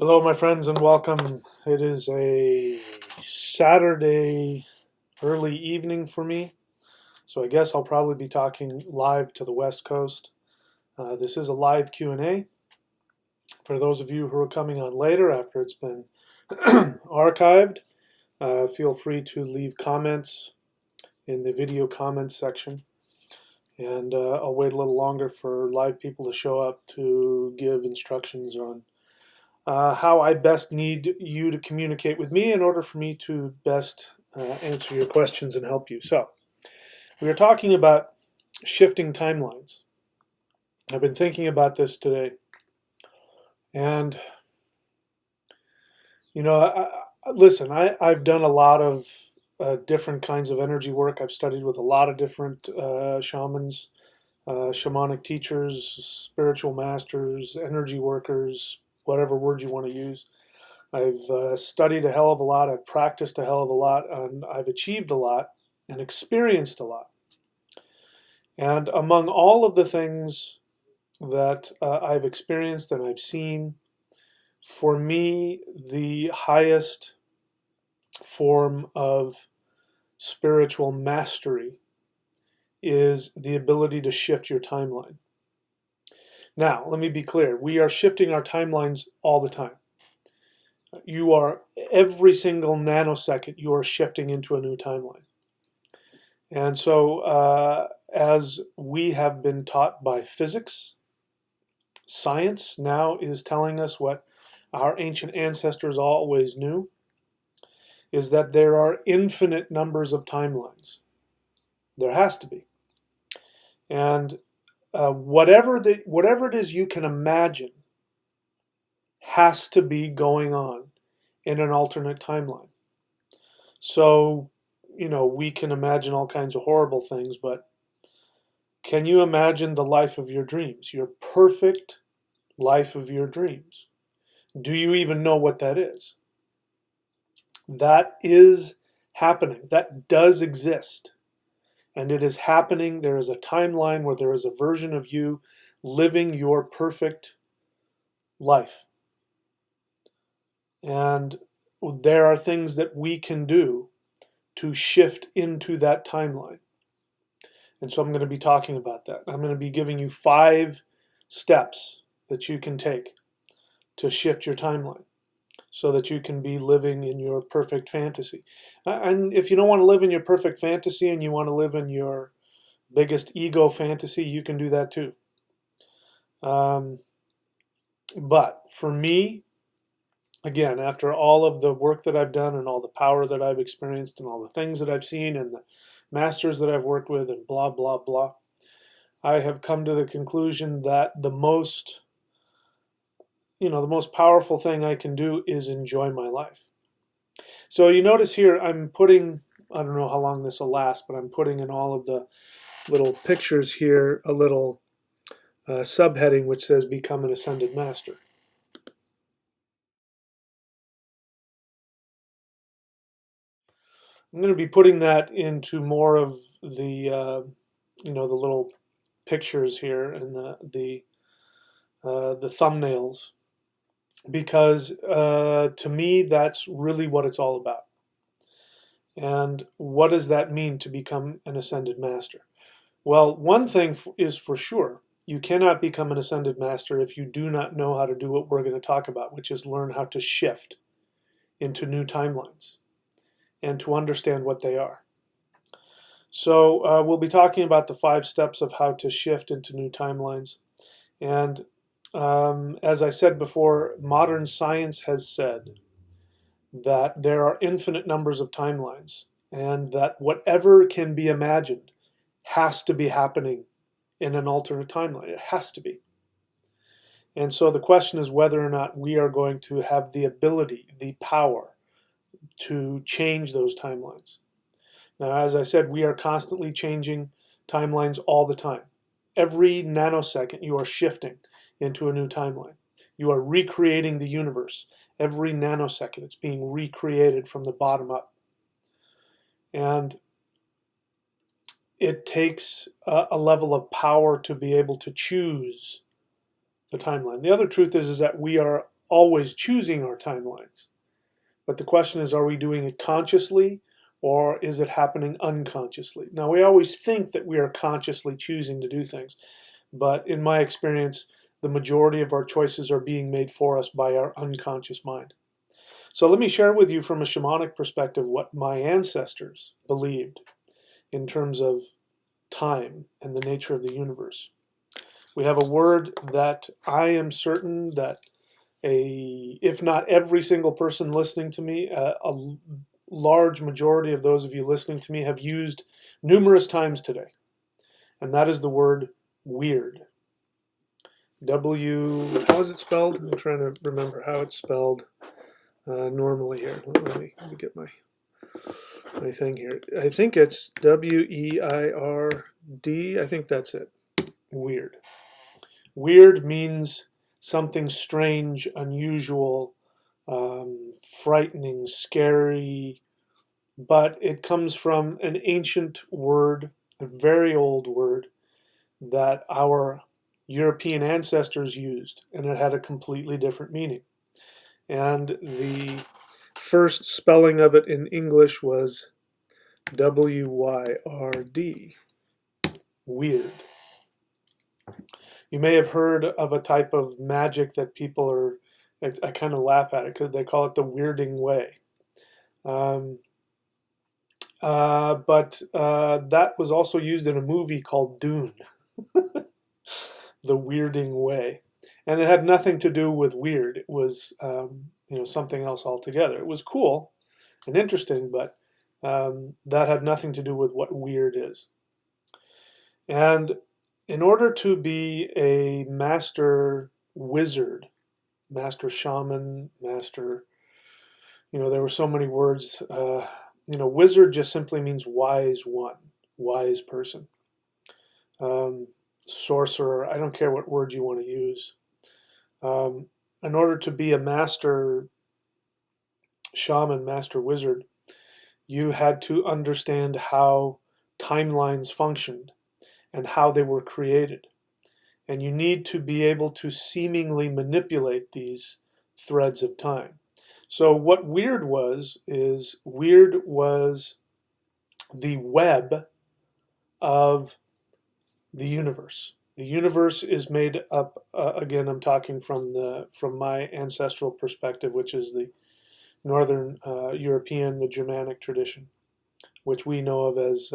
Hello, my friends, and welcome. It is a Saturday early evening for me, so I guess I'll probably be talking live to the West Coast. This is a live Q&A. For those of you who are coming on later after it's been archived, feel free to leave comments in the video comments section, and I'll wait a little longer for live people to show up to give instructions on how I best need you to communicate with me in order for me to best answer your questions and help you. So, we are talking about shifting timelines. I've been thinking about this today, and listen, I've done a lot of different kinds of energy work. I've studied with a lot of different shamans, shamanic teachers, spiritual masters, energy workers, whatever word you want to use. I've studied a hell of a lot, I've practiced a hell of a lot, and I've achieved a lot and experienced a lot. And among all of the things that I've experienced and I've seen, for me, the highest form of spiritual mastery is the ability to shift your timeline. Now, let me be clear. We are shifting our timelines all the time. You are, every single nanosecond, you are shifting into a new timeline. And so, as we have been taught by physics, science now is telling us what our ancient ancestors always knew, is that there are infinite numbers of timelines. There has to be. And whatever it is you can imagine has to be going on in an alternate timeline. So, we can imagine all kinds of horrible things, but can you imagine the life of your dreams, your perfect life of your dreams? Do you even know what that is? That is happening. That does exist. And it is happening. There is a timeline where there is a version of you living your perfect life. And there are things that we can do to shift into that timeline. And so I'm going to be talking about that. I'm going to be giving you 5 steps that you can take to shift your timeline so that you can be living in your perfect fantasy. And if you don't want to live in your perfect fantasy and you want to live in your biggest ego fantasy, you can do that too. But for me, again, after all of the work that I've done and all the power that I've experienced and all the things that I've seen and the masters that I've worked with and blah, blah, blah, I have come to the conclusion that the most powerful thing I can do is enjoy my life. So you notice here I'm putting, I don't know how long this will last, but I'm putting in all of the little pictures here a little subheading which says become an ascended master. I'm going to be putting that into more of the the little pictures here and the thumbnails, because to me that's really what it's all about. And what does that mean to become an ascended master? Well, one thing is for sure. You cannot become an ascended master if you do not know how to do what we're going to talk about, which is learn how to shift into new timelines and to understand what they are. So we'll be talking about the 5 steps of how to shift into new timelines. And as I said before, modern science has said that there are infinite numbers of timelines and that whatever can be imagined has to be happening in an alternate timeline. It has to be. And so the question is whether or not we are going to have the ability, the power to change those timelines. Now, as I said, we are constantly changing timelines all the time. Every nanosecond, you are shifting into a new timeline. You are recreating the universe. Every nanosecond, it's being recreated from the bottom up. And it takes a level of power to be able to choose the timeline. The other truth is that we are always choosing our timelines. But the question is, are we doing it consciously or is it happening unconsciously? Now, we always think that we are consciously choosing to do things, but in my experience, the majority of our choices are being made for us by our unconscious mind. So let me share with you from a shamanic perspective what my ancestors believed in terms of time and the nature of the universe. We have a word that I am certain that if not every single person listening to me, a large majority of those of you listening to me have used numerous times today. And that is the word weird. How is it spelled? I'm trying to remember how it's spelled normally here. Let me get my thing here. I think it's W-E-I-R-D. I think that's it. Weird. Weird means something strange, unusual, frightening, scary, but it comes from an ancient word, a very old word that our European ancestors used, and it had a completely different meaning. And the first spelling of it in English was W-Y-R-D, weird. You may have heard of a type of magic that people are, I kind of laugh at it because they call it the weirding way. But that was also used in a movie called Dune, the weirding way. And it had nothing to do with weird. It was something else altogether. It was cool and interesting, but that had nothing to do with what weird is. And in order to be a master wizard, master shaman, master, there were so many words. Wizard just simply means wise one, wise person. Sorcerer, I don't care what word you want to use. In order to be a master shaman, master wizard, you had to understand how timelines functioned and how they were created. And you need to be able to seemingly manipulate these threads of time. So what weird was the web of the universe. The universe is made up, again, I'm talking from my ancestral perspective, which is the Northern European, the Germanic tradition, which we know of as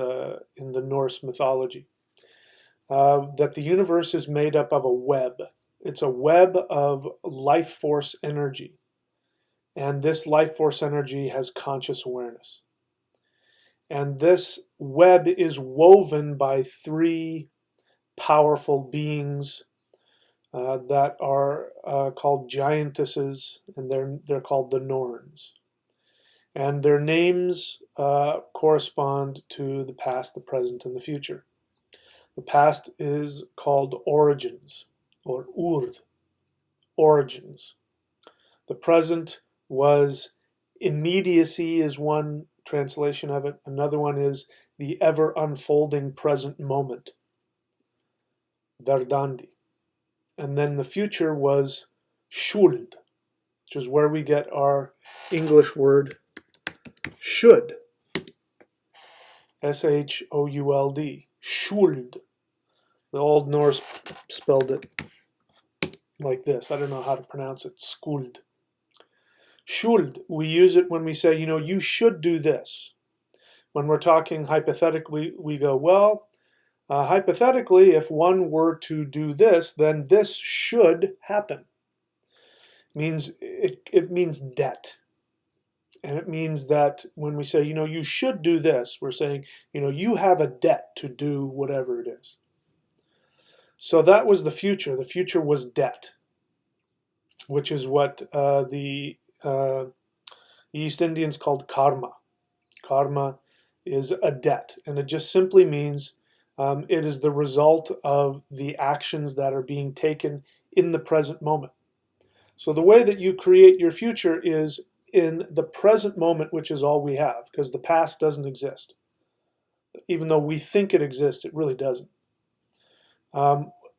in the Norse mythology. That the universe is made up of a web. It's a web of life force energy. And this life force energy has conscious awareness. And this web is woven by three powerful beings that are called giantesses, and they're called the Norns. And their names correspond to the past, the present, and the future. The past is called origins, or urd, origins. The present was immediacy is one translation of it. Another one is the ever unfolding present moment, verdandi. And then the future was skuld, which is where we get our English word should. S-H-O-U-L-D, skuld. The Old Norse spelled it like this. I don't know how to pronounce it, skuld. Should, we use it when we say, you should do this. When we're talking hypothetically, we go, well, hypothetically, if one were to do this, then this should happen. It means debt. And it means that when we say, you should do this, we're saying, you have a debt to do whatever it is. So that was the future. The future was debt, which is what the East Indians called karma. Karma is a debt, and it just simply means it is the result of the actions that are being taken in the present moment. So the way that you create your future is in the present moment, which is all we have, because the past doesn't exist. Even though we think it exists, it really doesn't.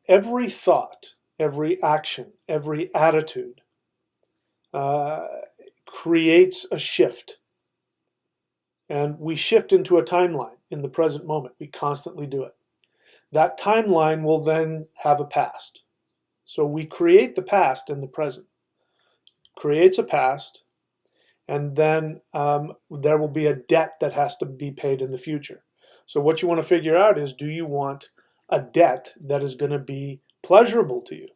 Every thought, every action, every attitude uh, creates a shift. And we shift into a timeline in the present moment. We constantly do it. That timeline will then have a past. So we create the past in the present, creates a past, and then there will be a debt that has to be paid in the future. So what you want to figure out is, do you want a debt that is going to be pleasurable to you?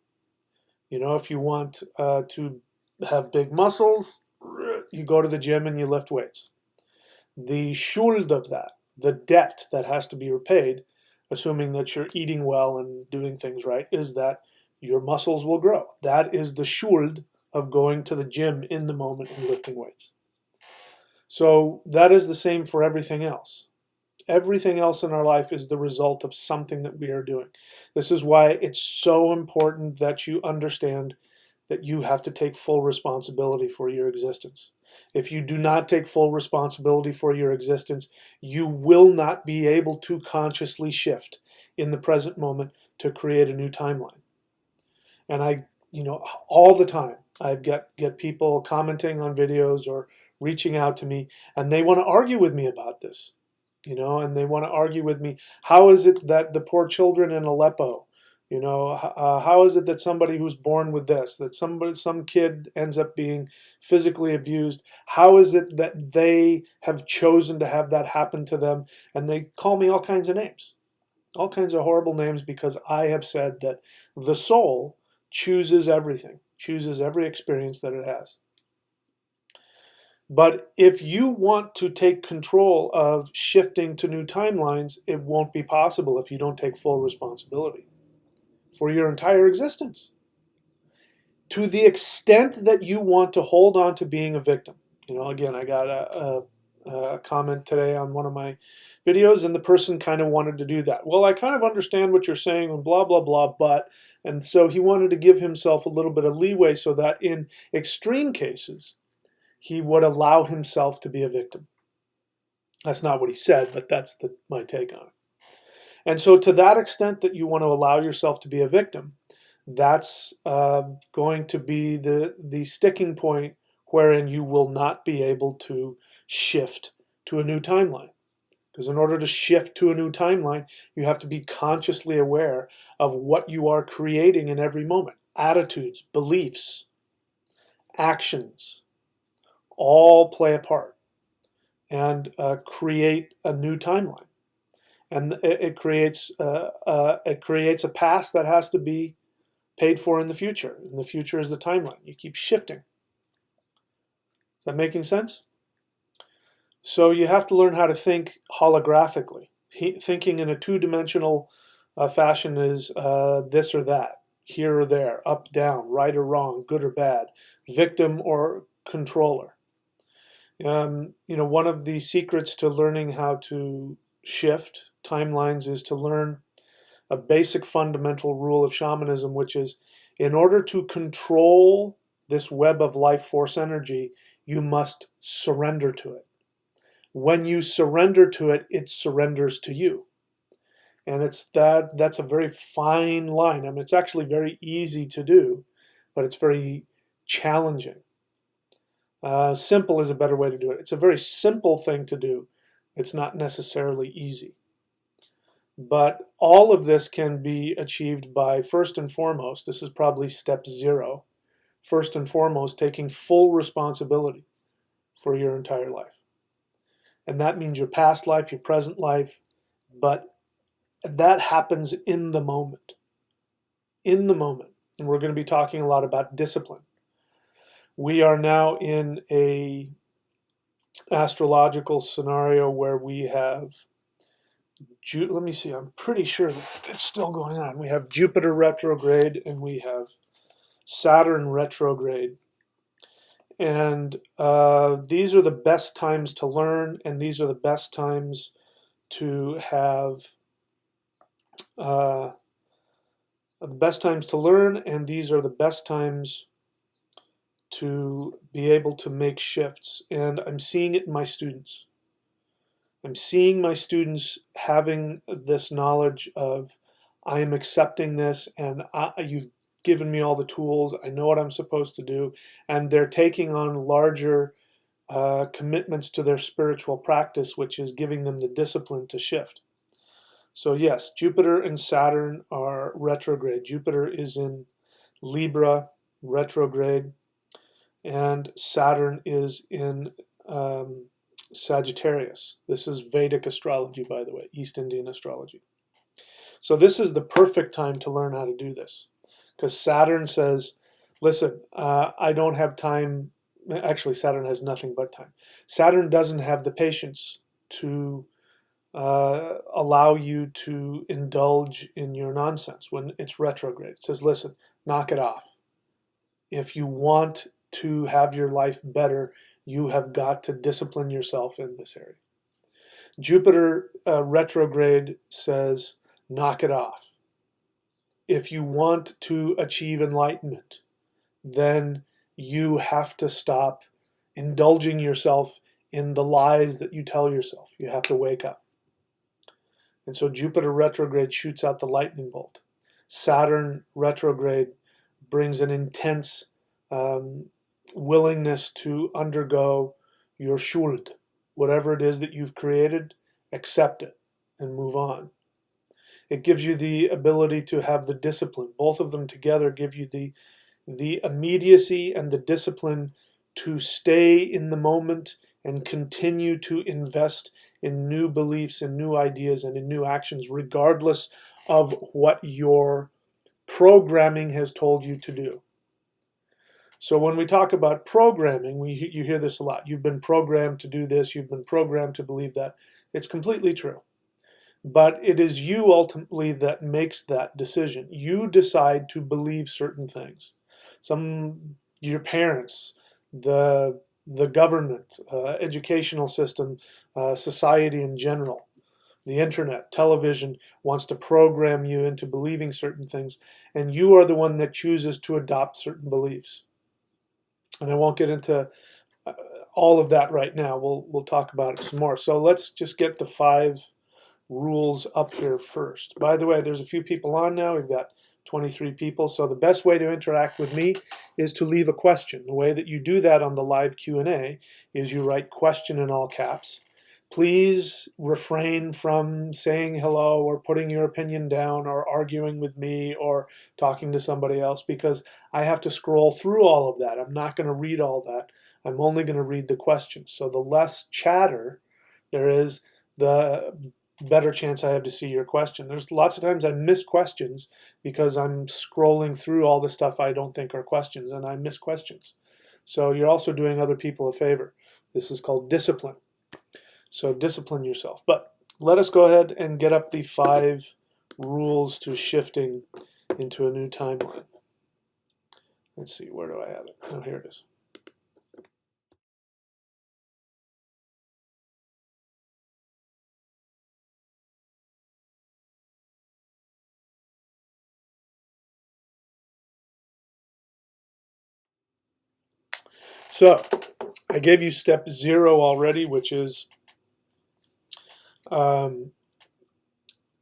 You know, if you want to have big muscles, you go to the gym and you lift weights. The schuld of that, the debt that has to be repaid, assuming that you're eating well and doing things right, is that your muscles will grow. That is the schuld of going to the gym in the moment and lifting weights. So that is the same for everything else. Everything else in our life is the result of something that we are doing. This is why it's so important that you understand that you have to take full responsibility for your existence. If you do not take full responsibility for your existence, you will not be able to consciously shift in the present moment to create a new timeline. And all the time, I get people commenting on videos or reaching out to me, and they want to argue with me about this, and they want to argue with me. How is it that the poor children in Aleppo, how is it that somebody who's born with this, that some kid ends up being physically abused? How is it that they have chosen to have that happen to them? And they call me all kinds of names, all kinds of horrible names, because I have said that the soul chooses everything, chooses every experience that it has. But if you want to take control of shifting to new timelines, it won't be possible if you don't take full responsibility for your entire existence. To the extent that you want to hold on to being a victim. Again, I got a comment today on one of my videos, and the person kind of wanted to do that. Well, I kind of understand what you're saying and blah, blah, blah, but, and so he wanted to give himself a little bit of leeway so that in extreme cases, he would allow himself to be a victim. That's not what he said, but that's my take on it. And so to that extent that you want to allow yourself to be a victim, that's going to be the sticking point wherein you will not be able to shift to a new timeline. Because in order to shift to a new timeline, you have to be consciously aware of what you are creating in every moment. Attitudes, beliefs, actions, all play a part and create a new timeline. And it creates a past that has to be paid for in the future. And the future is the timeline. You keep shifting. Is that making sense? So you have to learn how to think holographically. Thinking in a two-dimensional fashion is this or that, here or there, up, down, right or wrong, good or bad, victim or controller. One of the secrets to learning how to shift timelines is to learn a basic fundamental rule of shamanism, which is, in order to control this web of life force energy, you must surrender to it. When you surrender to it, it surrenders to you. And that's a very fine line. I mean, it's actually very easy to do, but it's very challenging. Simple is a better way to do it. It's a very simple thing to do. It's not necessarily easy. But all of this can be achieved by, first and foremost, this is probably step 0, first and foremost, taking full responsibility for your entire life. And that means your past life, your present life, but that happens in the moment. In the moment. And we're going to be talking a lot about discipline. We are now in a astrological scenario where we have, let me see, I'm pretty sure it's still going on. We have Jupiter retrograde and we have Saturn retrograde. And these are the best times to learn, and these are the best times to have the best times to learn, and these are the best times to be able to make shifts. And I'm seeing it in my students. I'm seeing my students having this knowledge of, I am accepting this, and given me all the tools. I know what I'm supposed to do. And they're taking on larger commitments to their spiritual practice, which is giving them the discipline to shift. So yes, Jupiter and Saturn are retrograde. Jupiter is in Libra, retrograde, and Saturn is in Sagittarius. This is Vedic astrology, by the way, East Indian astrology. So this is the perfect time to learn how to do this, because Saturn says, listen, I don't have time. Actually, Saturn has nothing but time. Saturn doesn't have the patience to allow you to indulge in your nonsense when it's retrograde. It says, listen, knock it off. If you want to have your life better, you have got to discipline yourself in this area. Jupiter retrograde says, knock it off. If you want to achieve enlightenment, then you have to stop indulging yourself in the lies that you tell yourself. You have to wake up. And so Jupiter retrograde shoots out the lightning bolt. Saturn retrograde brings an intense willingness to undergo your Shirred. Whatever it is that you've created, accept it and move on. It gives you the ability to have the discipline. Both of them together give you the immediacy and the discipline to stay in the moment and continue to invest in new beliefs and new ideas and in new actions, regardless of what your programming has told you to do. So when we talk about programming, you hear this a lot. You've been programmed to do this. You've been programmed to believe that. It's completely true. But it is you ultimately that makes that decision. You decide to believe certain things. Your parents, the government, educational system, society in general, the internet, television wants to program you into believing certain things, and you are the one that chooses to adopt certain beliefs. And I won't get into all of that right now. We'll talk about it some more. So let's just get the 5 rules up here first. By the way, there's a few people on now. We've got 23 people. So the best way to interact with me is to leave a question. The way that you do that on the live Q&A is you write question in all caps. Please refrain from saying hello or putting your opinion down or arguing with me or talking to somebody else, because I have to scroll through all of that. I'm not going to read all that. I'm only going to read the questions. So the less chatter there is, the better chance I have to see your question. There's lots of times I miss questions because I'm scrolling through all the stuff I don't think are questions, and I miss questions. So you're also doing other people a favor. This is called discipline. So discipline yourself. But let us go ahead and get up the 5 rules to shifting into a new timeline. Let's see, where do I have it? Oh, here it is. So I gave you step 0 already, which is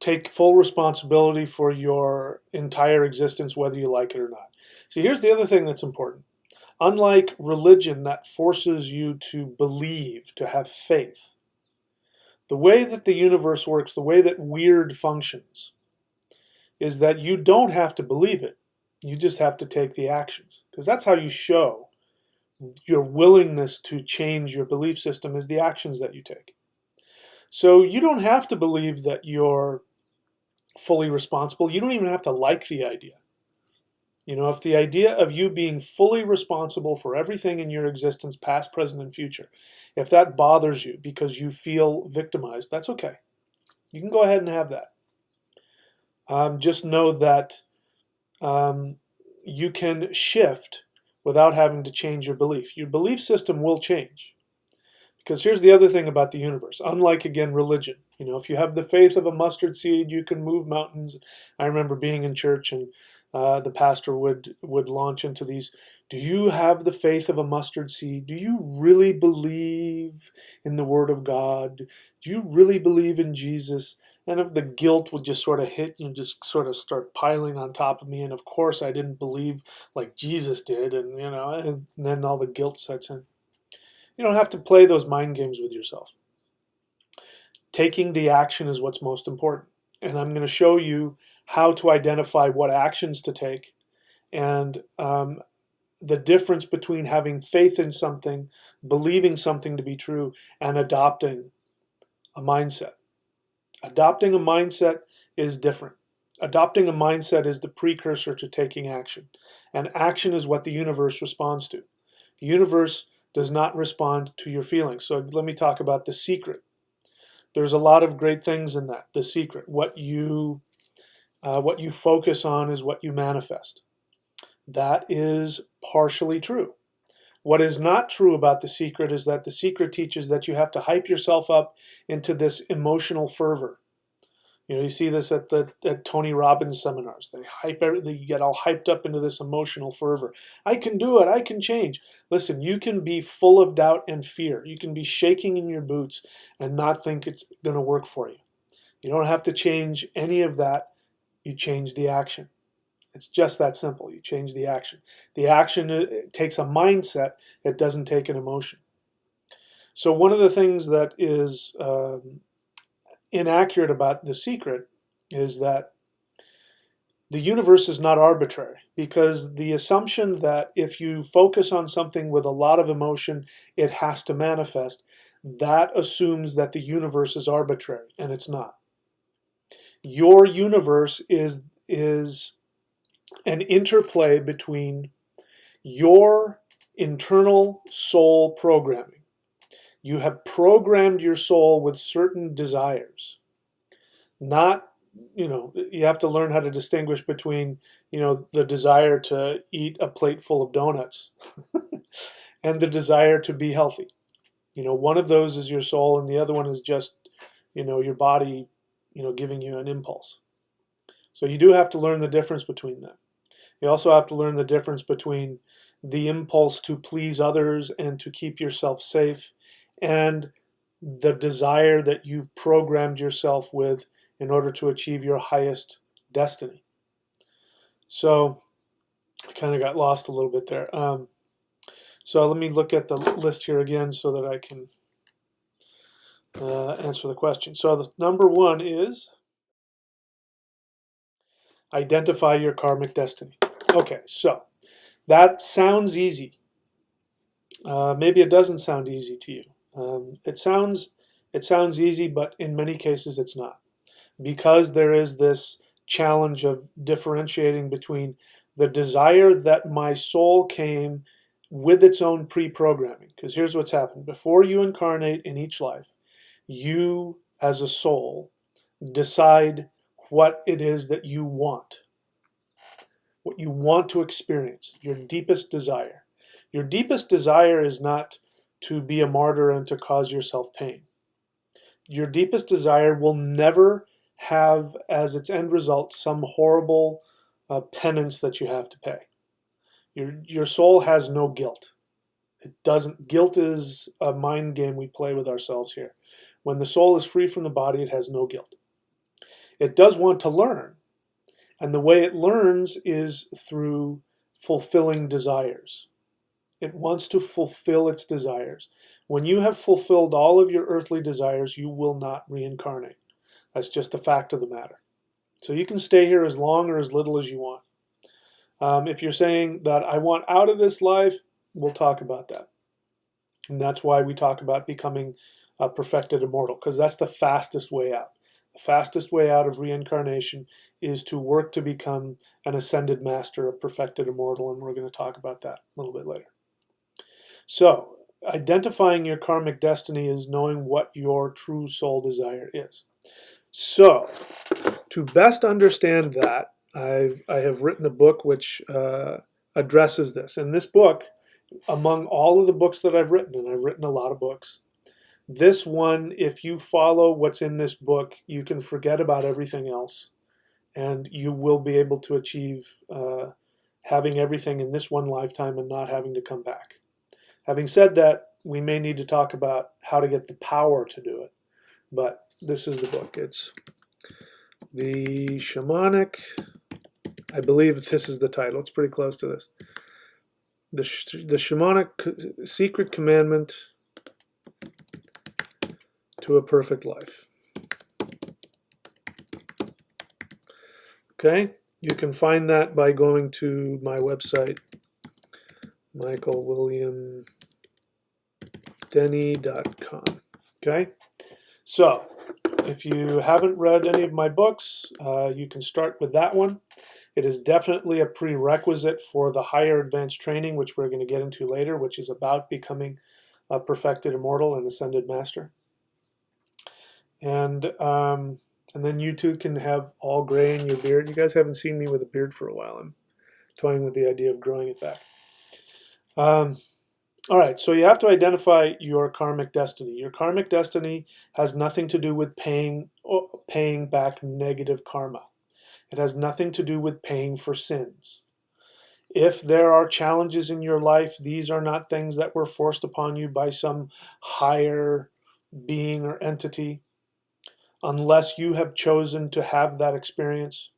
take full responsibility for your entire existence, whether you like it or not. See, here's the other thing that's important. Unlike religion that forces you to believe, to have faith, the way that the universe works, the way that weird functions, is that you don't have to believe it. You just have to take the actions. Because that's how you show your willingness to change your belief system, is the actions that you take. So you don't have to believe that you're fully responsible. You don't even have to like the idea. You know, if the idea of you being fully responsible for everything in your existence, past, present, and future, if that bothers you because you feel victimized, that's okay. You can go ahead and have that. Just know that you can shift without having to change your belief. Your belief system will change. Because here's the other thing about the universe. Unlike, again, religion. You know, if you have the faith of a mustard seed, you can move mountains. I remember being in church and the pastor would launch into these, do you have the faith of a mustard seed? Do you really believe in the Word of God? Do you really believe in Jesus? And if the guilt would just sort of hit you, just sort of start piling on top of me. And of course, I didn't believe like Jesus did, and then all the guilt sets in. You don't have to play those mind games with yourself. Taking the action is what's most important. And I'm going to show you how to identify what actions to take, and the difference between having faith in something, believing something to be true, and adopting a mindset. Adopting a mindset is different. Adopting a mindset is the precursor to taking action. And action is what the universe responds to. The universe does not respond to your feelings. So let me talk about The Secret. There's a lot of great things in that. The Secret. What you focus on is what you manifest. That is partially true. What is not true about The Secret is that The Secret teaches that you have to hype yourself up into this emotional fervor. You see this at Tony Robbins seminars. You get all hyped up into this emotional fervor. I can do it. I can change. Listen, you can be full of doubt and fear. You can be shaking in your boots and not think it's going to work for you. You don't have to change any of that. You change the action. It's just that simple. You change the action. The action takes a mindset. It doesn't take an emotion. So one of the things that is inaccurate about The Secret is that the universe is not arbitrary, because the assumption that if you focus on something with a lot of emotion, it has to manifest, that assumes that the universe is arbitrary, and it's not. Your universe is an interplay between your internal soul programming. You have programmed your soul with certain desires. You have to learn how to distinguish between, the desire to eat a plate full of donuts and the desire to be healthy. One of those is your soul, and the other one is just, your body, giving you an impulse. So you do have to learn the difference between them. You also have to learn the difference between the impulse to please others and to keep yourself safe, and the desire that you've programmed yourself with in order to achieve your highest destiny. So I kind of got lost a little bit there. So let me look at the list here again so that I can answer the question. So the number one is identify your karmic destiny. Okay, so that sounds easy. Maybe it doesn't sound easy to you. It sounds easy, but in many cases it's not, because there is this challenge of differentiating between the desire that my soul came with its own pre-programming. Because here's what's happened. Before you incarnate in each life, you as a soul decide what it is that you want, what you want to experience, your deepest desire. Your deepest desire is not to be a martyr and to cause yourself pain. Your deepest desire will never have as its end result some horrible penance that you have to pay. Your soul has no guilt. It doesn't. Guilt is a mind game we play with ourselves here. When the soul is free from the body, it has no guilt. It does want to learn, and the way it learns is through fulfilling desires. It wants to fulfill its desires. When you have fulfilled all of your earthly desires, you will not reincarnate. That's just the fact of the matter. So you can stay here as long or as little as you want. If you're saying that I want out of this life, we'll talk about that. And that's why we talk about becoming a perfected immortal, because that's the fastest way out. The fastest way out of reincarnation is to work to become an ascended master, a perfected immortal, and we're going to talk about that a little bit later. So, identifying your karmic destiny is knowing what your true soul desire is. So, to best understand that, I have written a book which addresses this. And this book, among all of the books that I've written, and I've written a lot of books, this one, if you follow what's in this book, you can forget about everything else, and you will be able to achieve having everything in this one lifetime and not having to come back. Having said that, we may need to talk about how to get the power to do it, but this is the book. It's The Shamanic, I believe this is the title. It's pretty close to this. The Shamanic Secret Commandment to a Perfect Life. Okay, you can find that by going to my website, michaelwilliamdenny.com. Okay, so if you haven't read any of my books, you can start with that one. It is definitely a prerequisite for the higher advanced training, which we're going to get into later, which is about becoming a perfected immortal and ascended master. And then you too can have all gray in your beard. You guys haven't seen me with a beard for a while. I'm toying with the idea of growing it back. All right, so you have to identify your karmic destiny. Your karmic destiny has nothing to do with paying back negative karma. It has nothing to do with paying for sins. If there are challenges in your life, these are not things that were forced upon you by some higher being or entity. Unless you have chosen to have that experience,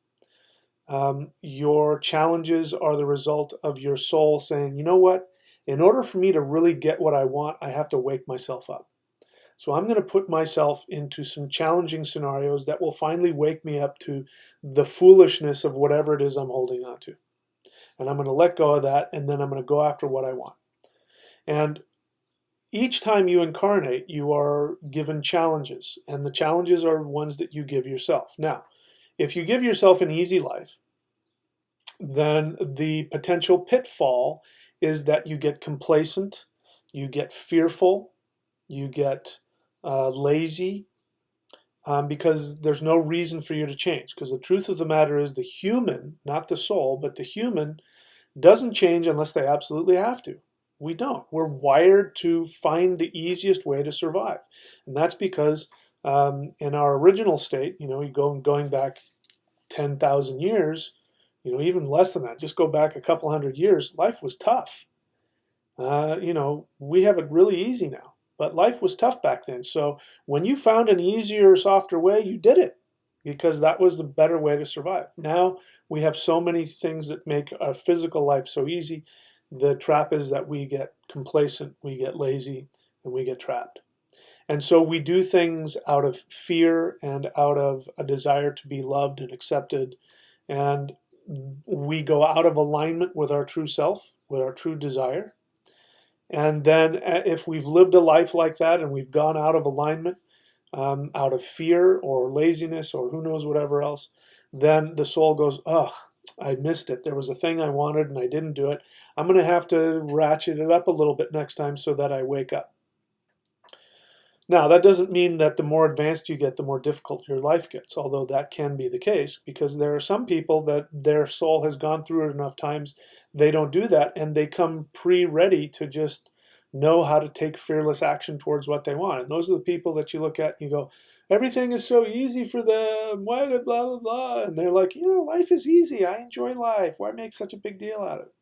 your challenges are the result of your soul saying, you know what, in order for me to really get what I want, I have to wake myself up. So I'm going to put myself into some challenging scenarios that will finally wake me up to the foolishness of whatever it is I'm holding on to. And I'm going to let go of that, and then I'm going to go after what I want. And each time you incarnate, you are given challenges, and the challenges are ones that you give yourself. Now, if you give yourself an easy life, then the potential pitfall is that you get complacent, you get fearful, you get lazy, because there's no reason for you to change. Because the truth of the matter is the human, not the soul, but the human doesn't change unless they absolutely have to. We don't. We're wired to find the easiest way to survive. And that's because in our original state, going back 10,000 years, even less than that, just go back a couple hundred years, life was tough. We have it really easy now, but life was tough back then. So when you found an easier, softer way, you did it because that was the better way to survive. Now we have so many things that make our physical life so easy. The trap is that we get complacent, we get lazy, and we get trapped. And so we do things out of fear and out of a desire to be loved and accepted. And we go out of alignment with our true self, with our true desire. And then if we've lived a life like that and we've gone out of alignment, out of fear or laziness or who knows whatever else, then the soul goes, oh, I missed it. There was a thing I wanted and I didn't do it. I'm going to have to ratchet it up a little bit next time so that I wake up. Now, that doesn't mean that the more advanced you get, the more difficult your life gets, although that can be the case, because there are some people that their soul has gone through it enough times, they don't do that, and they come pre-ready to just know how to take fearless action towards what they want. And those are the people that you look at and you go, everything is so easy for them, why blah, blah, blah. And they're like, life is easy, I enjoy life, why make such a big deal out of it?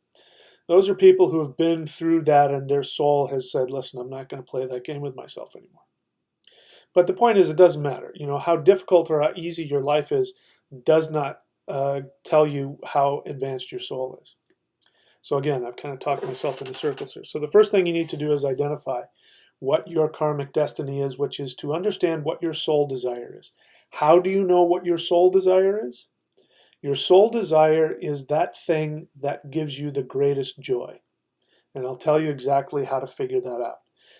Those are people who have been through that and their soul has said, listen, I'm not going to play that game with myself anymore. But the point is, it doesn't matter. How difficult or how easy your life is does not tell you how advanced your soul is. So again, I've kind of talked myself into circles here. So the first thing you need to do is identify what your karmic destiny is, which is to understand what your soul desire is. How do you know what your soul desire is? Your soul desire is that thing that gives you the greatest joy. And I'll tell you exactly how to figure that out.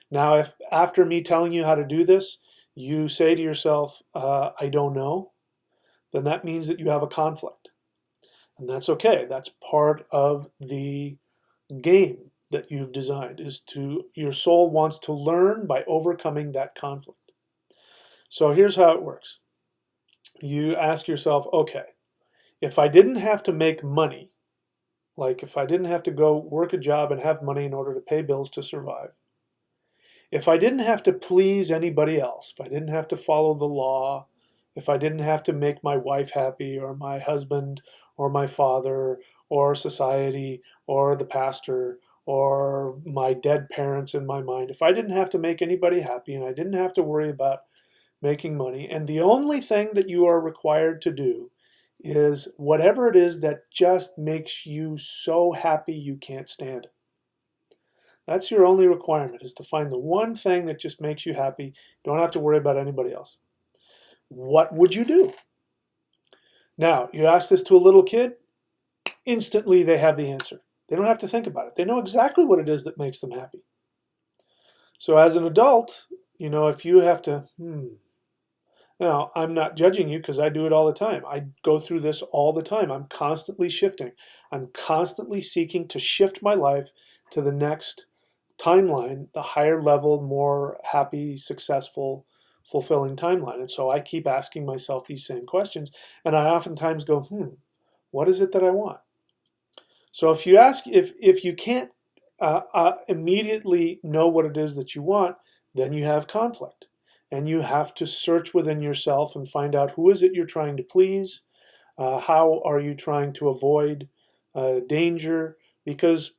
Now, if after me telling you how to do this, you say to yourself, I don't know, then that means that you have a conflict. And that's okay. That's part of the game that you've designed, your soul wants to learn by overcoming that conflict. So here's how it works. You ask yourself, okay, if I didn't have to make money, like if I didn't have to go work a job and have money in order to pay bills to survive, if I didn't have to please anybody else, if I didn't have to follow the law, if I didn't have to make my wife happy or my husband or my father or society or the pastor or my dead parents in my mind, if I didn't have to make anybody happy and I didn't have to worry about making money, and the only thing that you are required to do is whatever it is that just makes you so happy you can't stand it. That's your only requirement, is to find the one thing that just makes you happy. You don't have to worry about anybody else. What would you do? Now, you ask this to a little kid, instantly they have the answer. They don't have to think about it. They know exactly what it is that makes them happy. So as an adult, if you have to, now, I'm not judging you because I do it all the time. I go through this all the time. I'm constantly shifting. I'm constantly seeking to shift my life to the next timeline, the higher level, more happy, successful, fulfilling timeline. And so I keep asking myself these same questions. And I oftentimes go, what is it that I want? So if you can't immediately know what it is that you want, then you have conflict. And you have to search within yourself and find out who is it you're trying to please, how are you trying to avoid danger, because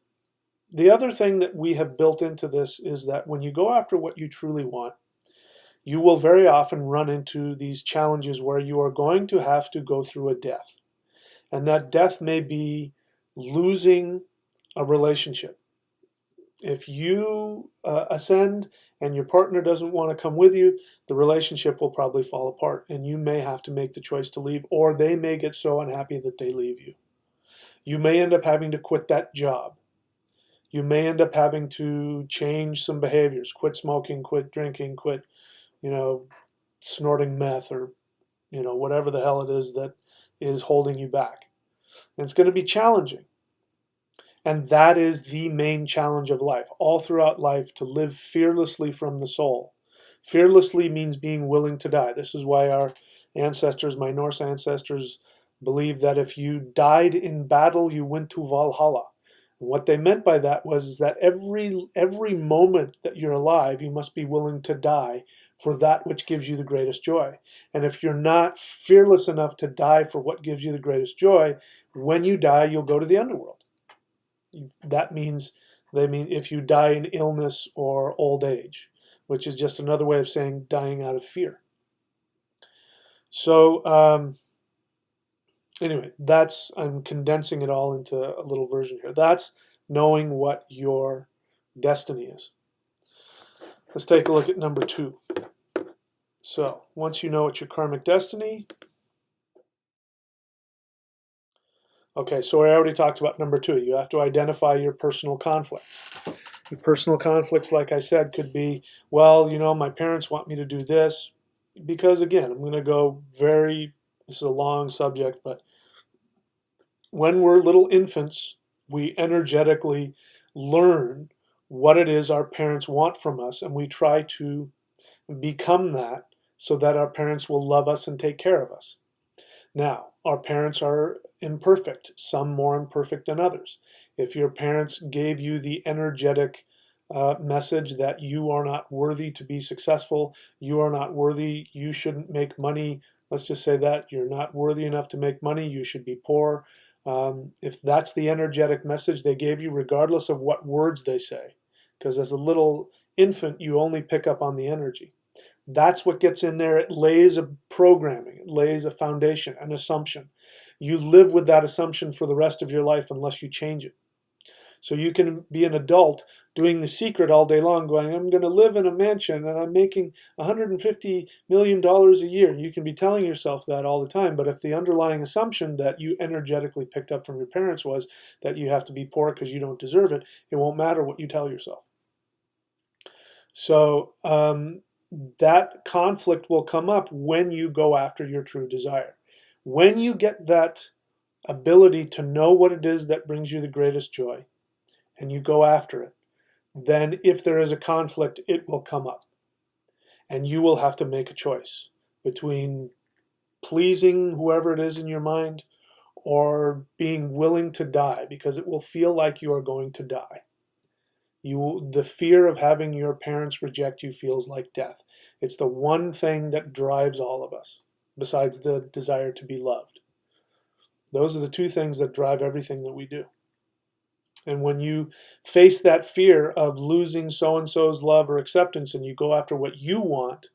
the other thing that we have built into this is that when you go after what you truly want, you will very often run into these challenges where you are going to have to go through a death. And that death may be losing a relationship. If you ascend and your partner doesn't want to come with you, the relationship will probably fall apart and you may have to make the choice to leave, or they may get so unhappy that they leave you. You may end up having to quit that job. You may end up having to change some behaviors, quit smoking, quit drinking, quit, snorting meth, or, whatever the hell it is that is holding you back. And it's going to be challenging. And that is the main challenge of life, all throughout life, to live fearlessly from the soul. Fearlessly means being willing to die. This is why our ancestors, my Norse ancestors, believed that if you died in battle, you went to Valhalla. And what they meant by that was that every moment that you're alive, you must be willing to die for that which gives you the greatest joy. And if you're not fearless enough to die for what gives you the greatest joy, when you die, you'll go to the underworld. That means, if you die in illness or old age, which is just another way of saying dying out of fear. So anyway, I'm condensing it all into a little version here. That's knowing what your destiny is. Let's take a look at number 2. So once you know what your karmic destiny. Okay, so I already talked about number 2. You have to identify your personal conflicts. Your personal conflicts, like I said, could be, well, my parents want me to do this. Because again, I'm going to go this is a long subject, but when we're little infants, we energetically learn what it is our parents want from us, and we try to become that so that our parents will love us and take care of us. Now, our parents are imperfect, some more imperfect than others. If your parents gave you the energetic message that you are not worthy to be successful, you are not worthy, you shouldn't make money, let's just say that, you're not worthy enough to make money, you should be poor. If that's the energetic message they gave you, regardless of what words they say, because as a little infant, you only pick up on the energy. That's what gets in there. It lays a programming, it lays a foundation, an assumption. You live with that assumption for the rest of your life unless you change it. So you can be an adult doing The Secret all day long going, I'm going to live in a mansion and I'm making $150 million a year. You can be telling yourself that all the time, but if the underlying assumption that you energetically picked up from your parents was that you have to be poor because you don't deserve it, it won't matter what you tell yourself. So that conflict will come up when you go after your true desire. When you get that ability to know what it is that brings you the greatest joy, and you go after it, then if there is a conflict, it will come up. And you will have to make a choice between pleasing whoever it is in your mind or being willing to die, because it will feel like you are going to die. The fear of having your parents reject you feels like death. It's the one thing that drives all of us, besides the desire to be loved. Those are the two things that drive everything that we do. And when you face that fear of losing so-and-so's love or acceptance and you go after what you want,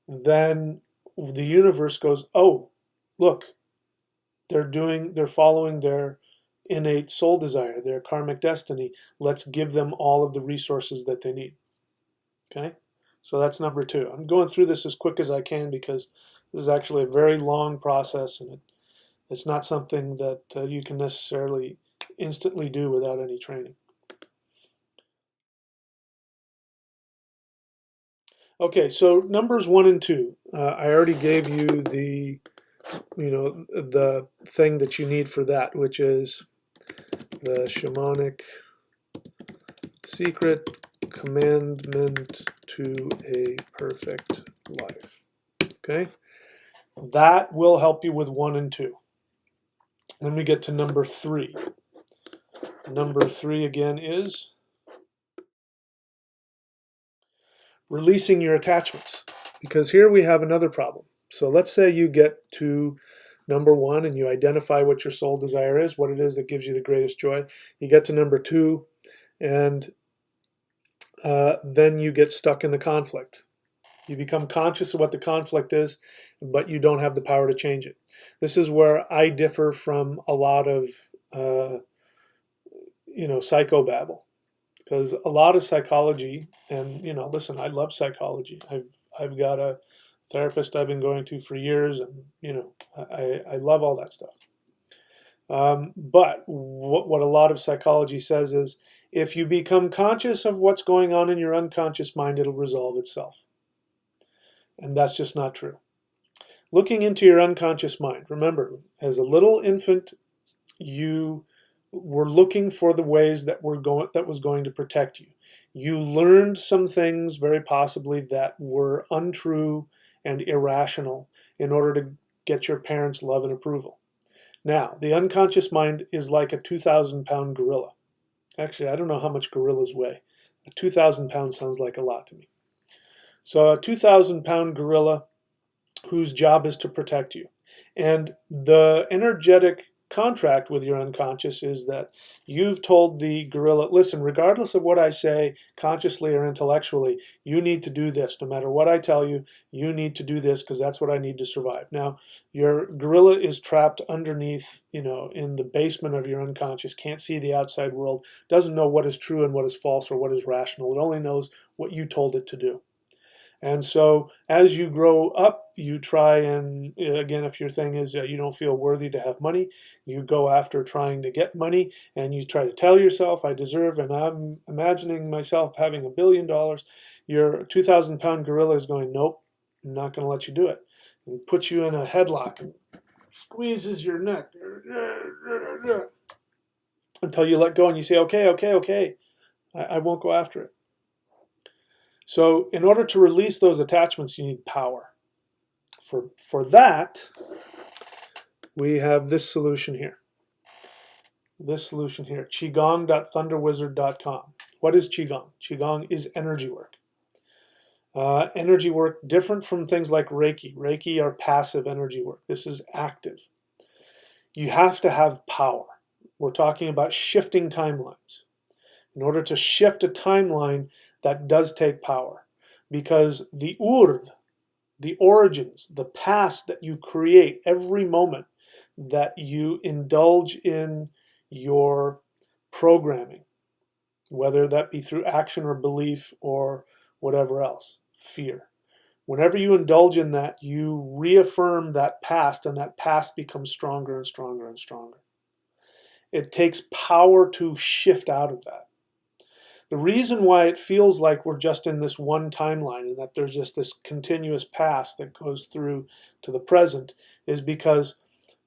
then the universe goes, oh, look, they're following their innate soul desire, their karmic destiny. Let's give them all of the resources that they need. Okay? So that's number two. I'm going through this as quick as I can because this is actually a very long process, and it's not something that you can necessarily instantly do without any training. Okay, so numbers 1 and 2. I already gave you the thing that you need for that, which is the shamanic secret commandment to a perfect life. Okay, that will help you with 1 and 2. Then we get to number 3. Number 3 again is releasing your attachments, because here we have another problem. So let's say you get to number 1 and you identify what your soul desire is, what it is that gives you the greatest joy. You get to number 2, and then you get stuck in the conflict. You become conscious of what the conflict is, but you don't have the power to change it. This is where I differ from a lot of psychobabble, because a lot of psychology, and listen, I love psychology. I've got a therapist I've been going to for years, and I love all that stuff. But what a lot of psychology says is, if you become conscious of what's going on in your unconscious mind, it'll resolve itself. And that's just not true. Looking into your unconscious mind, remember, as a little infant, you were looking for the ways that was going to protect you. You learned some things, very possibly, that were untrue and irrational in order to get your parents' love and approval. Now, the unconscious mind is like a 2,000-pound gorilla. Actually, I don't know how much gorillas weigh. 2,000 pounds sounds like a lot to me. So a 2,000-pound gorilla whose job is to protect you. And the energetic contract with your unconscious is that you've told the gorilla, listen, regardless of what I say, consciously or intellectually, you need to do this. No matter what I tell you, you need to do this because that's what I need to survive. Now, your gorilla is trapped underneath, in the basement of your unconscious, can't see the outside world, doesn't know what is true and what is false or what is rational. It only knows what you told it to do. And so as you grow up, you try and, again, if your thing is you don't feel worthy to have money, you go after trying to get money, and you try to tell yourself, I deserve, and I'm imagining myself having $1 billion. Your 2,000-pound gorilla is going, nope, I'm not going to let you do it. And puts you in a headlock and squeezes your neck until you let go and you say, okay, I won't go after it. So in order to release those attachments, you need power. For that, we have this solution here. Qigong.thunderwizard.com. What is Qigong? Qigong is energy work. Energy work, different from things like Reiki. Reiki are passive energy work. This is active. You have to have power. We're talking about shifting timelines. In order to shift a timeline, that does take power, because the urd, the origins, the past that you create every moment that you indulge in your programming, whether that be through action or belief or whatever else, fear. Whenever you indulge in that, you reaffirm that past, and that past becomes stronger and stronger and stronger. It takes power to shift out of that. The reason why it feels like we're just in this one timeline and that there's just this continuous past that goes through to the present is because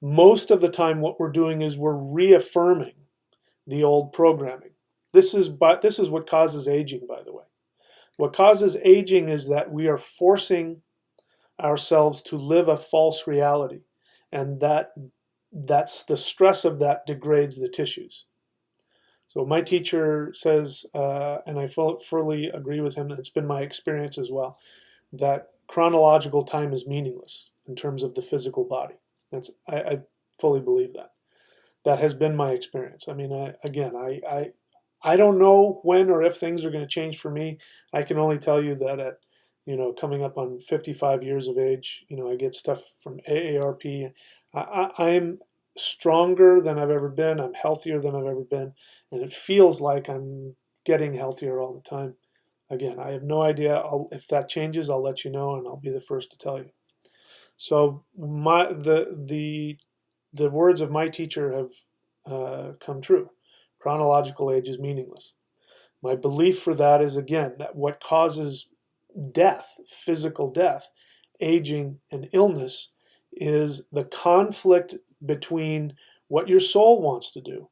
most of the time what we're doing is we're reaffirming the old programming. This is what causes aging, by the way. What causes aging is that we are forcing ourselves to live a false reality, and that's the stress of that degrades the tissues. So my teacher says, and I fully agree with him, it's been my experience as well, that chronological time is meaningless in terms of the physical body. I fully believe that. That has been my experience. I mean, I don't know when or if things are going to change for me. I can only tell you that at coming up on 55 years of age. I get stuff from AARP. I'm stronger than I've ever been. I'm healthier than I've ever been. And it feels like I'm getting healthier all the time. Again, I have no idea. If that changes, I'll let you know, and I'll be the first to tell you. So the words of my teacher have come true. Chronological age is meaningless. My belief for that is, again, that what causes death, physical death, aging, and illness is the conflict between what your soul wants to do.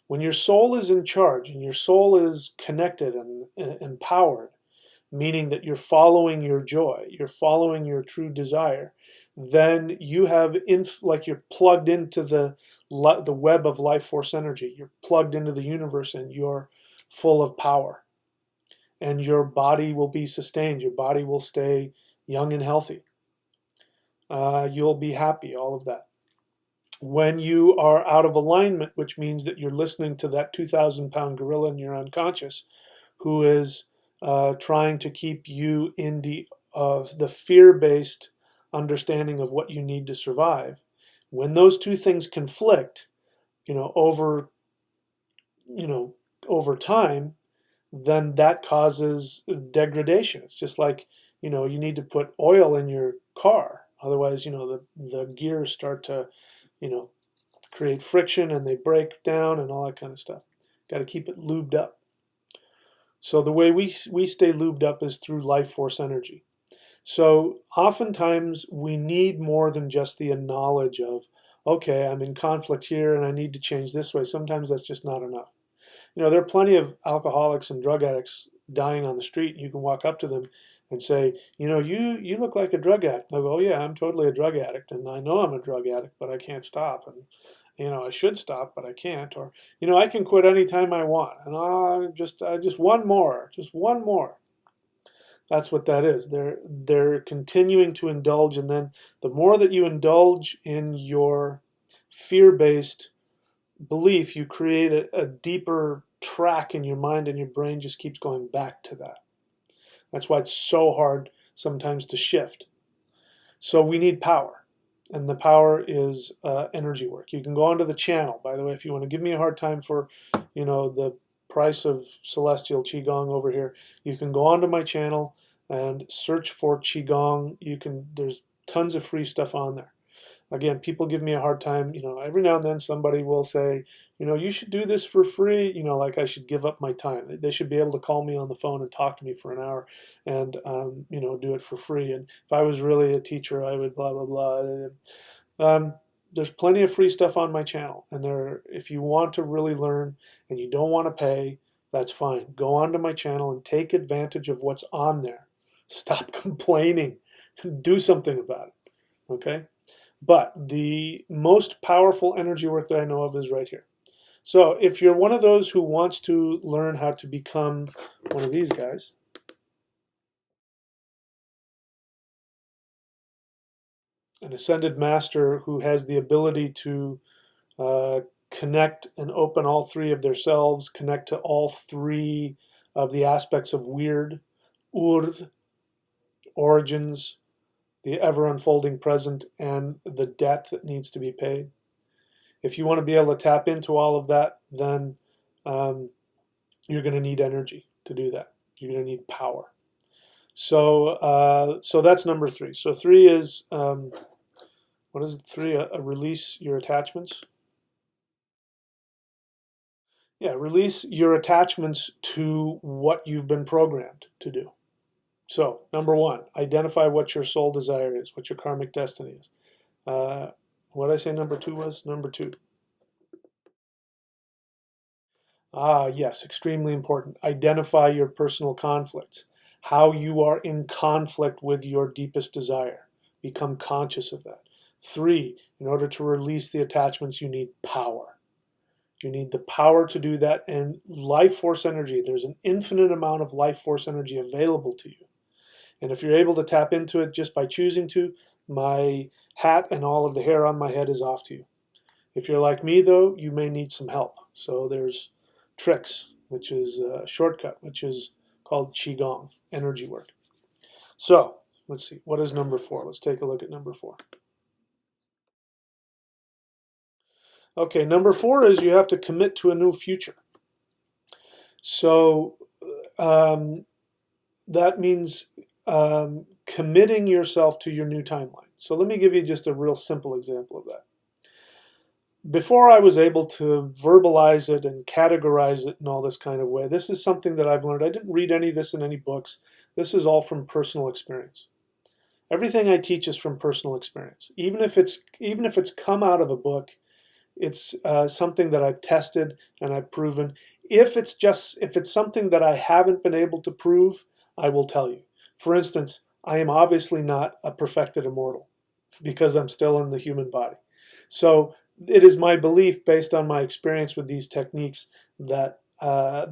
When your soul is in charge and your soul is connected and empowered, meaning that you're following your joy, you're following your true desire, then you have like you're plugged into the web of life force energy. You're plugged into the universe and you're full of power. And your body will be sustained. Your body will stay young and healthy. You'll be happy, all of that. When you are out of alignment, which means that you're listening to that 2,000-pound gorilla in your unconscious, who is trying to keep you in the fear-based understanding of what you need to survive. When those two things conflict, over time, then that causes degradation. It's just like, you need to put oil in your car. Otherwise, the gears start to, create friction and they break down and all that kind of stuff. Got to keep it lubed up. So the way we stay lubed up is through life force energy. So oftentimes we need more than just the knowledge of, okay, I'm in conflict here and I need to change this way. Sometimes that's just not enough. There are plenty of alcoholics and drug addicts dying on the street. You can walk up to them and say, you look like a drug addict. They'll go, oh yeah, I'm totally a drug addict, and I know I'm a drug addict, but I can't stop. And I should stop, but I can't. Or I can quit anytime I want. And just one more, just one more. That's what that is. They're continuing to indulge, and then the more that you indulge in your fear-based belief, you create a deeper track in your mind, and your brain just keeps going back to that. That's why it's so hard sometimes to shift. So we need power, and the power is energy work. You can go onto the channel, by the way, if you want to give me a hard time for, the price of celestial qigong over here. You can go onto my channel and search for qigong. There's tons of free stuff on there. Again, people give me a hard time. Every now and then somebody will say, you should do this for free. Like I should give up my time. They should be able to call me on the phone and talk to me for an hour and, do it for free. And if I was really a teacher, I would blah, blah, blah. There's plenty of free stuff on my channel. And if you want to really learn and you don't want to pay, that's fine. Go onto my channel and take advantage of what's on there. Stop complaining. Do something about it. Okay? But the most powerful energy work that I know of is right here. So if you're one of those who wants to learn how to become one of these guys, an ascended master who has the ability to connect and open all three of their selves, connect to all three of the aspects of weird, urd, origins, the ever-unfolding present, and the debt that needs to be paid. If you want to be able to tap into all of that, then you're going to need energy to do that. You're going to need power. So that's number 3. So 3 is, what is it? 3, release your attachments. Yeah, release your attachments to what you've been programmed to do. So, number 1, identify what your soul desire is, what your karmic destiny is. What did I say number 2 was? Number 2. Yes, extremely important. Identify your personal conflicts, how you are in conflict with your deepest desire. Become conscious of that. 3, in order to release the attachments, you need power. You need the power to do that, and life force energy. There's an infinite amount of life force energy available to you. And if you're able to tap into it just by choosing to, my hat and all of the hair on my head is off to you. If you're like me, though, you may need some help. So there's tricks, which is a shortcut, which is called qigong, energy work. So let's see, what is number 4? Let's take a look at number 4. Okay, number 4 is you have to commit to a new future. So um, that means committing yourself to your new timeline. So let me give you just a real simple example of that. Before I was able to verbalize it and categorize it in all this kind of way, this is something that I've learned. I didn't read any of this in any books. This is all from personal experience. Everything I teach is from personal experience. Even if it's come out of a book, it's something that I've tested and I've proven. If it's something that I haven't been able to prove, I will tell you. For instance, I am obviously not a perfected immortal because I'm still in the human body. So it is my belief, based on my experience with these techniques, that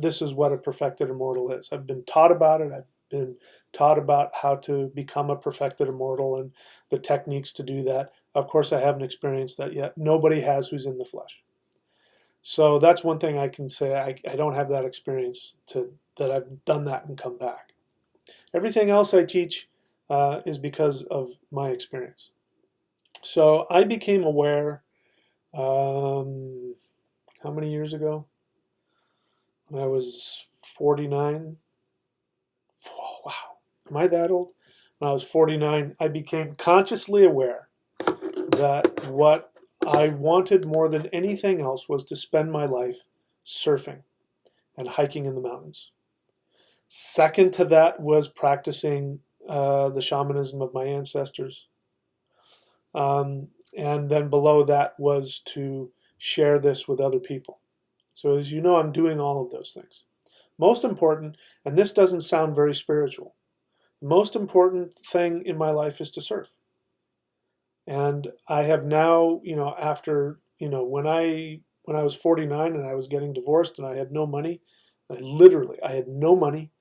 this is what a perfected immortal is. I've been taught about it. I've been taught about how to become a perfected immortal and the techniques to do that. Of course, I haven't experienced that yet. Nobody has who's in the flesh. So that's one thing I can say. I don't have that experience that I've done that and come back. Everything else I teach is because of my experience. So I became aware, how many years ago? When I was 49. Oh, wow. Am I that old? When I was 49, I became consciously aware that what I wanted more than anything else was to spend my life surfing and hiking in the mountains. Second to that was practicing the shamanism of my ancestors. And then below that was to share this with other people. So as you know, I'm doing all of those things. Most important, and this doesn't sound very spiritual, the most important thing in my life is to surf. And I have now, after, when I was 49 and I was getting divorced and I had no money, I had no money.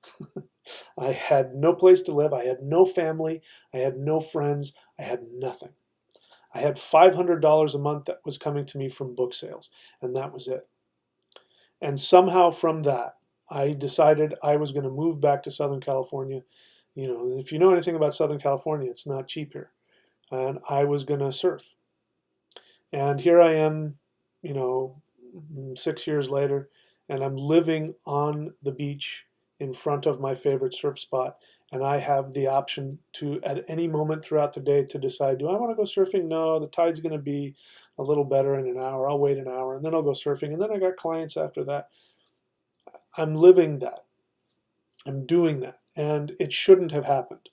I had no place to live. I had no family. I had no friends. I had nothing. I had $500 a month that was coming to me from book sales, and that was it. And somehow from that, I decided I was going to move back to Southern California. If you know anything about Southern California, it's not cheap here. And I was going to surf. And here I am, 6 years later, and I'm living on the beach in front of my favorite surf spot. And I have the option to, at any moment throughout the day, to decide, do I want to go surfing? No, the tide's going to be a little better in an hour. I'll wait an hour, and then I'll go surfing. And then I got clients after that. I'm living that. I'm doing that. And it shouldn't have happened.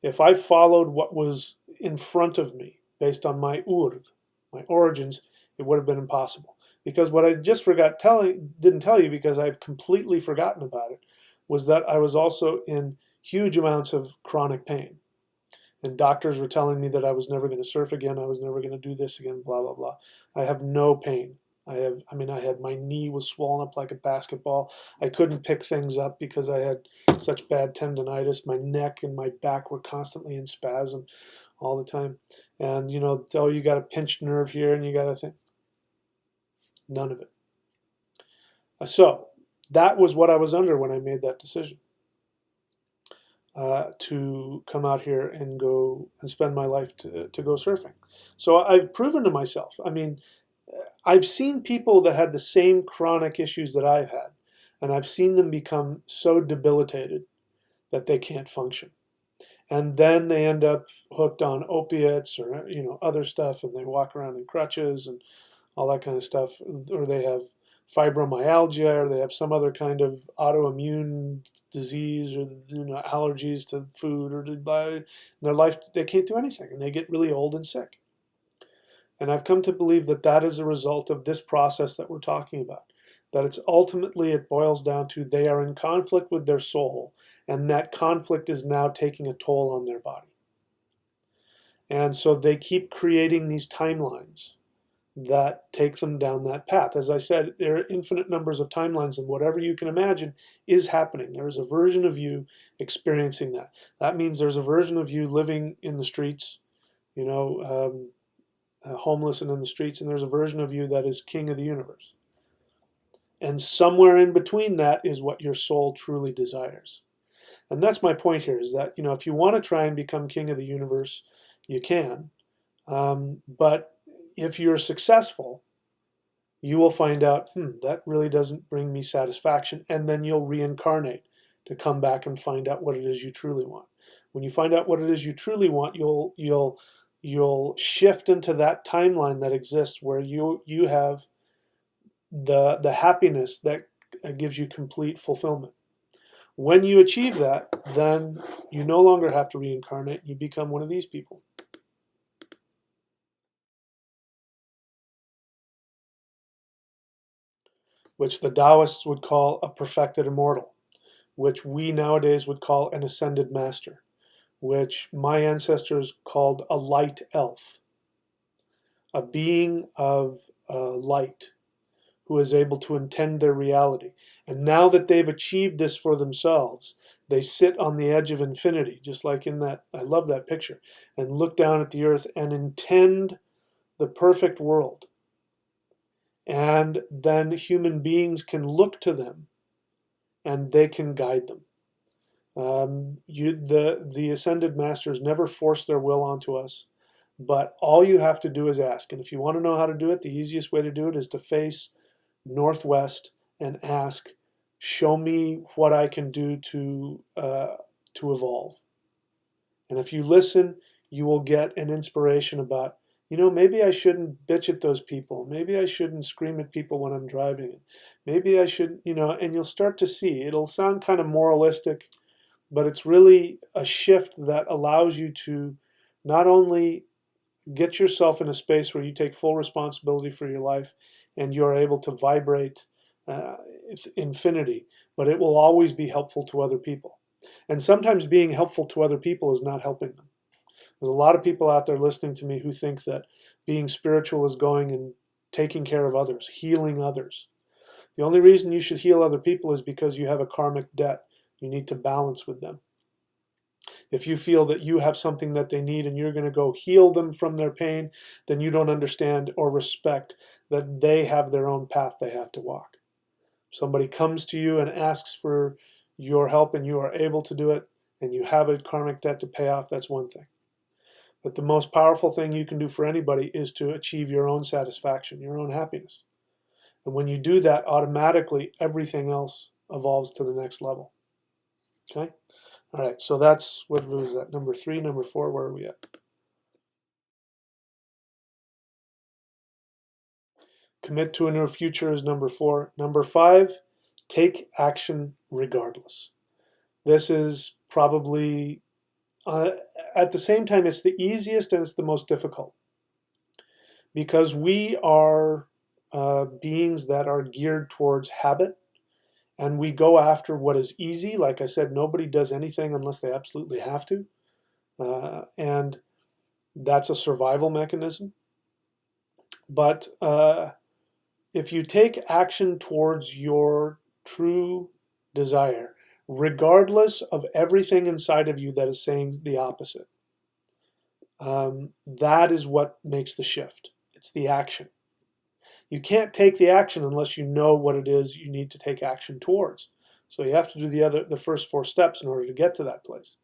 If I followed what was in front of me based on my urd, my origins, it would have been impossible. Because what I just didn't tell you, because I've completely forgotten about it, was that I was also in huge amounts of chronic pain. And doctors were telling me that I was never going to surf again, I was never going to do this again, blah, blah, blah. I have no pain. I had, my knee was swollen up like a basketball. I couldn't pick things up because I had such bad tendonitis. My neck and my back were constantly in spasm all the time. And, oh, you got a pinched nerve here and you got a thing. None of it. So that was what I was under when I made that decision to come out here and go and spend my life to go surfing. So I've proven to myself. I've seen people that had the same chronic issues that I've had, and I've seen them become so debilitated that they can't function. And then they end up hooked on opiates or other stuff, and they walk around in crutches and all that kind of stuff, or they have fibromyalgia, or they have some other kind of autoimmune disease, or allergies to food, or in their life they can't do anything, and they get really old and sick. And I've come to believe that that is a result of this process that we're talking about. That it boils down to they are in conflict with their soul, and that conflict is now taking a toll on their body. And so they keep creating these timelines that take them down that path. As I said, there are infinite numbers of timelines, and whatever you can imagine is happening. There is a version of you experiencing that. That means there's a version of you living in the streets, homeless and in the streets, and there's a version of you that is king of the universe. And somewhere in between that is what your soul truly desires. And that's my point here, is that, if you want to try and become king of the universe, you can. But if you're successful, you will find out, that really doesn't bring me satisfaction. And then you'll reincarnate to come back and find out what it is you truly want. When you find out what it is you truly want, you'll shift into that timeline that exists where you have the happiness that gives you complete fulfillment. When you achieve that, then you no longer have to reincarnate. You become one of these people. Which the Taoists would call a perfected immortal, which we nowadays would call an ascended master, which my ancestors called a light elf, a being of light who is able to intend their reality. And now that they've achieved this for themselves, they sit on the edge of infinity, just like in that, I love that picture, and look down at the earth and intend the perfect world. And then human beings can look to them and they can guide them. The ascended masters never force their will onto us, but all you have to do is ask. And if you want to know how to do it, the easiest way to do it is to face northwest and ask, show me what I can do to evolve. And if you listen, you will get an inspiration about, maybe I shouldn't bitch at those people. Maybe I shouldn't scream at people when I'm driving. Maybe I should, and you'll start to see. It'll sound kind of moralistic, but it's really a shift that allows you to not only get yourself in a space where you take full responsibility for your life and you're able to vibrate infinity, but it will always be helpful to other people. And sometimes being helpful to other people is not helping them. There's a lot of people out there listening to me who thinks that being spiritual is going and taking care of others, healing others. The only reason you should heal other people is because you have a karmic debt you need to balance with them. If you feel that you have something that they need and you're going to go heal them from their pain, then you don't understand or respect that they have their own path they have to walk. If somebody comes to you and asks for your help and you are able to do it and you have a karmic debt to pay off, that's one thing. But the most powerful thing you can do for anybody is to achieve your own satisfaction, your own happiness. And when you do that, automatically everything else evolves to the next level. Okay? All right, so that's, what was that? Number 3, number 4, where are we at? Commit to a new future is number 4. Number 5, take action regardless. This is probably, at the same time, it's the easiest and it's the most difficult. Because we are beings that are geared towards habit, and we go after what is easy. Like I said, nobody does anything unless they absolutely have to. And that's a survival mechanism. But if you take action towards your true desire, regardless of everything inside of you that is saying the opposite, that is what makes the shift. It's the action. You can't take the action unless you know what it is you need to take action towards. So you have to do the first 4 steps in order to get to that place.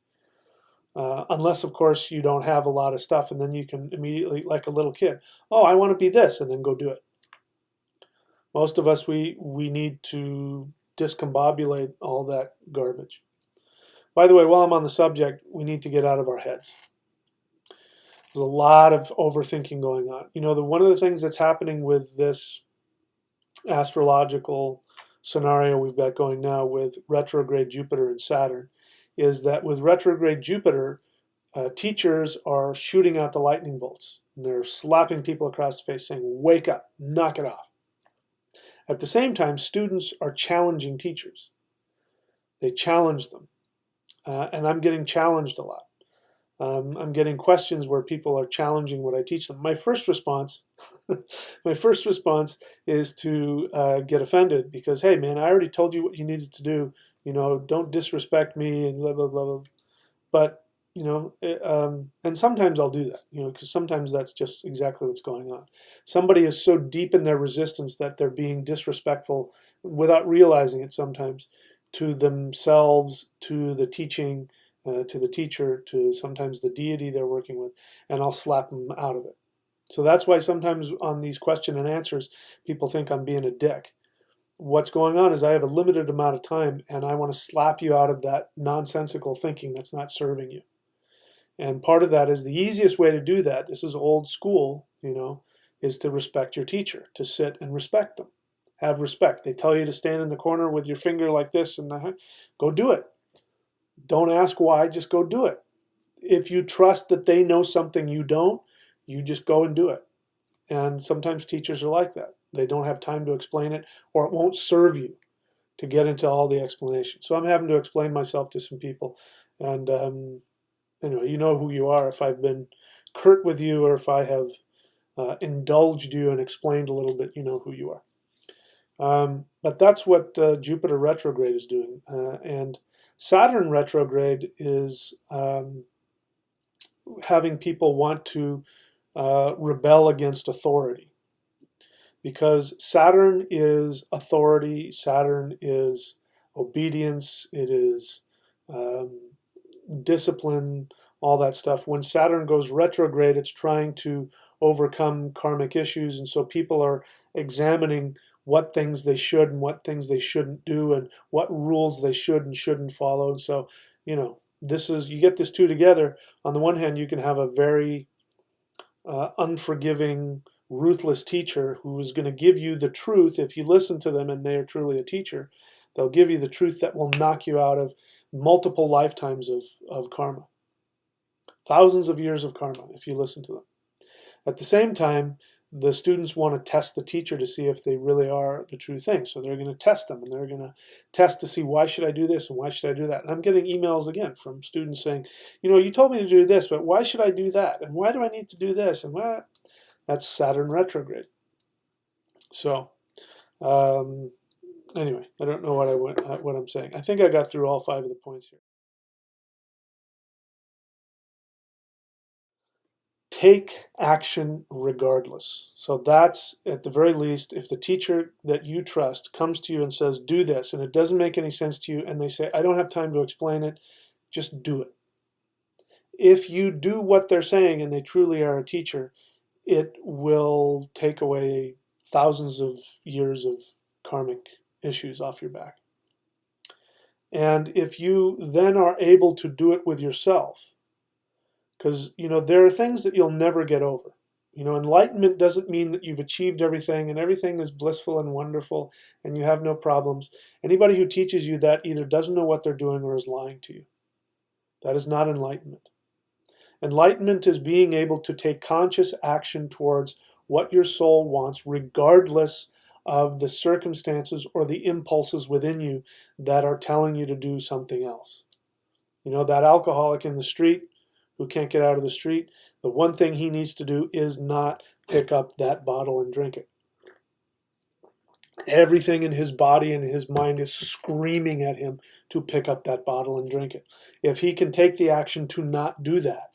Unless, of course, you don't have a lot of stuff, and then you can immediately, like a little kid, oh, I want to be this, and then go do it. Most of us, we need to discombobulate all that garbage. By the way, while I'm on the subject, we need to get out of our heads. There's a lot of overthinking going on. One of the things that's happening with this astrological scenario we've got going now with retrograde Jupiter and Saturn is that with retrograde Jupiter, teachers are shooting out the lightning bolts. And they're slapping people across the face saying, wake up, knock it off. At the same time, students are challenging teachers. They challenge them. And I'm getting challenged a lot. I'm getting questions where people are challenging what I teach them. My first response, is to get offended because, hey, man, I already told you what you needed to do. Don't disrespect me and blah blah blah. Blah. But and sometimes I'll do that. Because sometimes that's just exactly what's going on. Somebody is so deep in their resistance that they're being disrespectful without realizing it sometimes. to themselves, to the teaching, to the teacher, to sometimes the deity they're working with, and I'll slap them out of it. So that's why sometimes on these question and answers, people think I'm being a dick. What's going on is I have a limited amount of time, and I want to slap you out of that nonsensical thinking that's not serving you. And part of that is the easiest way to do that, this is old school, is to respect your teacher, to sit and respect them. Have respect. They tell you to stand in the corner with your finger like this, and go do it. Don't ask why, just go do it. If you trust that they know something you don't, you just go and do it. And sometimes teachers are like that. They don't have time to explain it, or it won't serve you to get into all the explanation. So I'm having to explain myself to some people. And anyway, you know who you are if I've been curt with you, or if I have indulged you and explained a little bit, you know who you are. But that's what Jupiter retrograde is doing. And Saturn retrograde is having people want to rebel against authority. Because Saturn is authority, Saturn is obedience, it is discipline, all that stuff. When Saturn goes retrograde, it's trying to overcome karmic issues, and so people are examining what things they should and what things they shouldn't do, and what rules they should and shouldn't follow. And so, you get this two together. On the one hand, you can have a very unforgiving, ruthless teacher who is going to give you the truth. If you listen to them and they are truly a teacher, they'll give you the truth that will knock you out of multiple lifetimes of karma. Thousands of years of karma if you listen to them. At the same time, the students want to test the teacher to see if they really are the true thing. So they're going to test them, and they're going to test to see, why should I do this and why should I do that? And I'm getting emails again from students saying, you told me to do this, but why should I do that? And why do I need to do this? And that's Saturn retrograde. So anyway, I don't know what I'm saying. I think I got through all 5 of the points here. Take action regardless. So that's, at the very least, if the teacher that you trust comes to you and says, do this, and it doesn't make any sense to you, and they say, I don't have time to explain it, just do it. If you do what they're saying and they truly are a teacher, it will take away thousands of years of karmic issues off your back. And if you then are able to do it with yourself, because, there are things that you'll never get over. Enlightenment doesn't mean that you've achieved everything and everything is blissful and wonderful and you have no problems. Anybody who teaches you that either doesn't know what they're doing or is lying to you. That is not enlightenment. Enlightenment is being able to take conscious action towards what your soul wants, regardless of the circumstances or the impulses within you that are telling you to do something else. That alcoholic in the street who can't get out of the street, the one thing he needs to do is not pick up that bottle and drink it. Everything in his body and his mind is screaming at him to pick up that bottle and drink it. If he can take the action to not do that,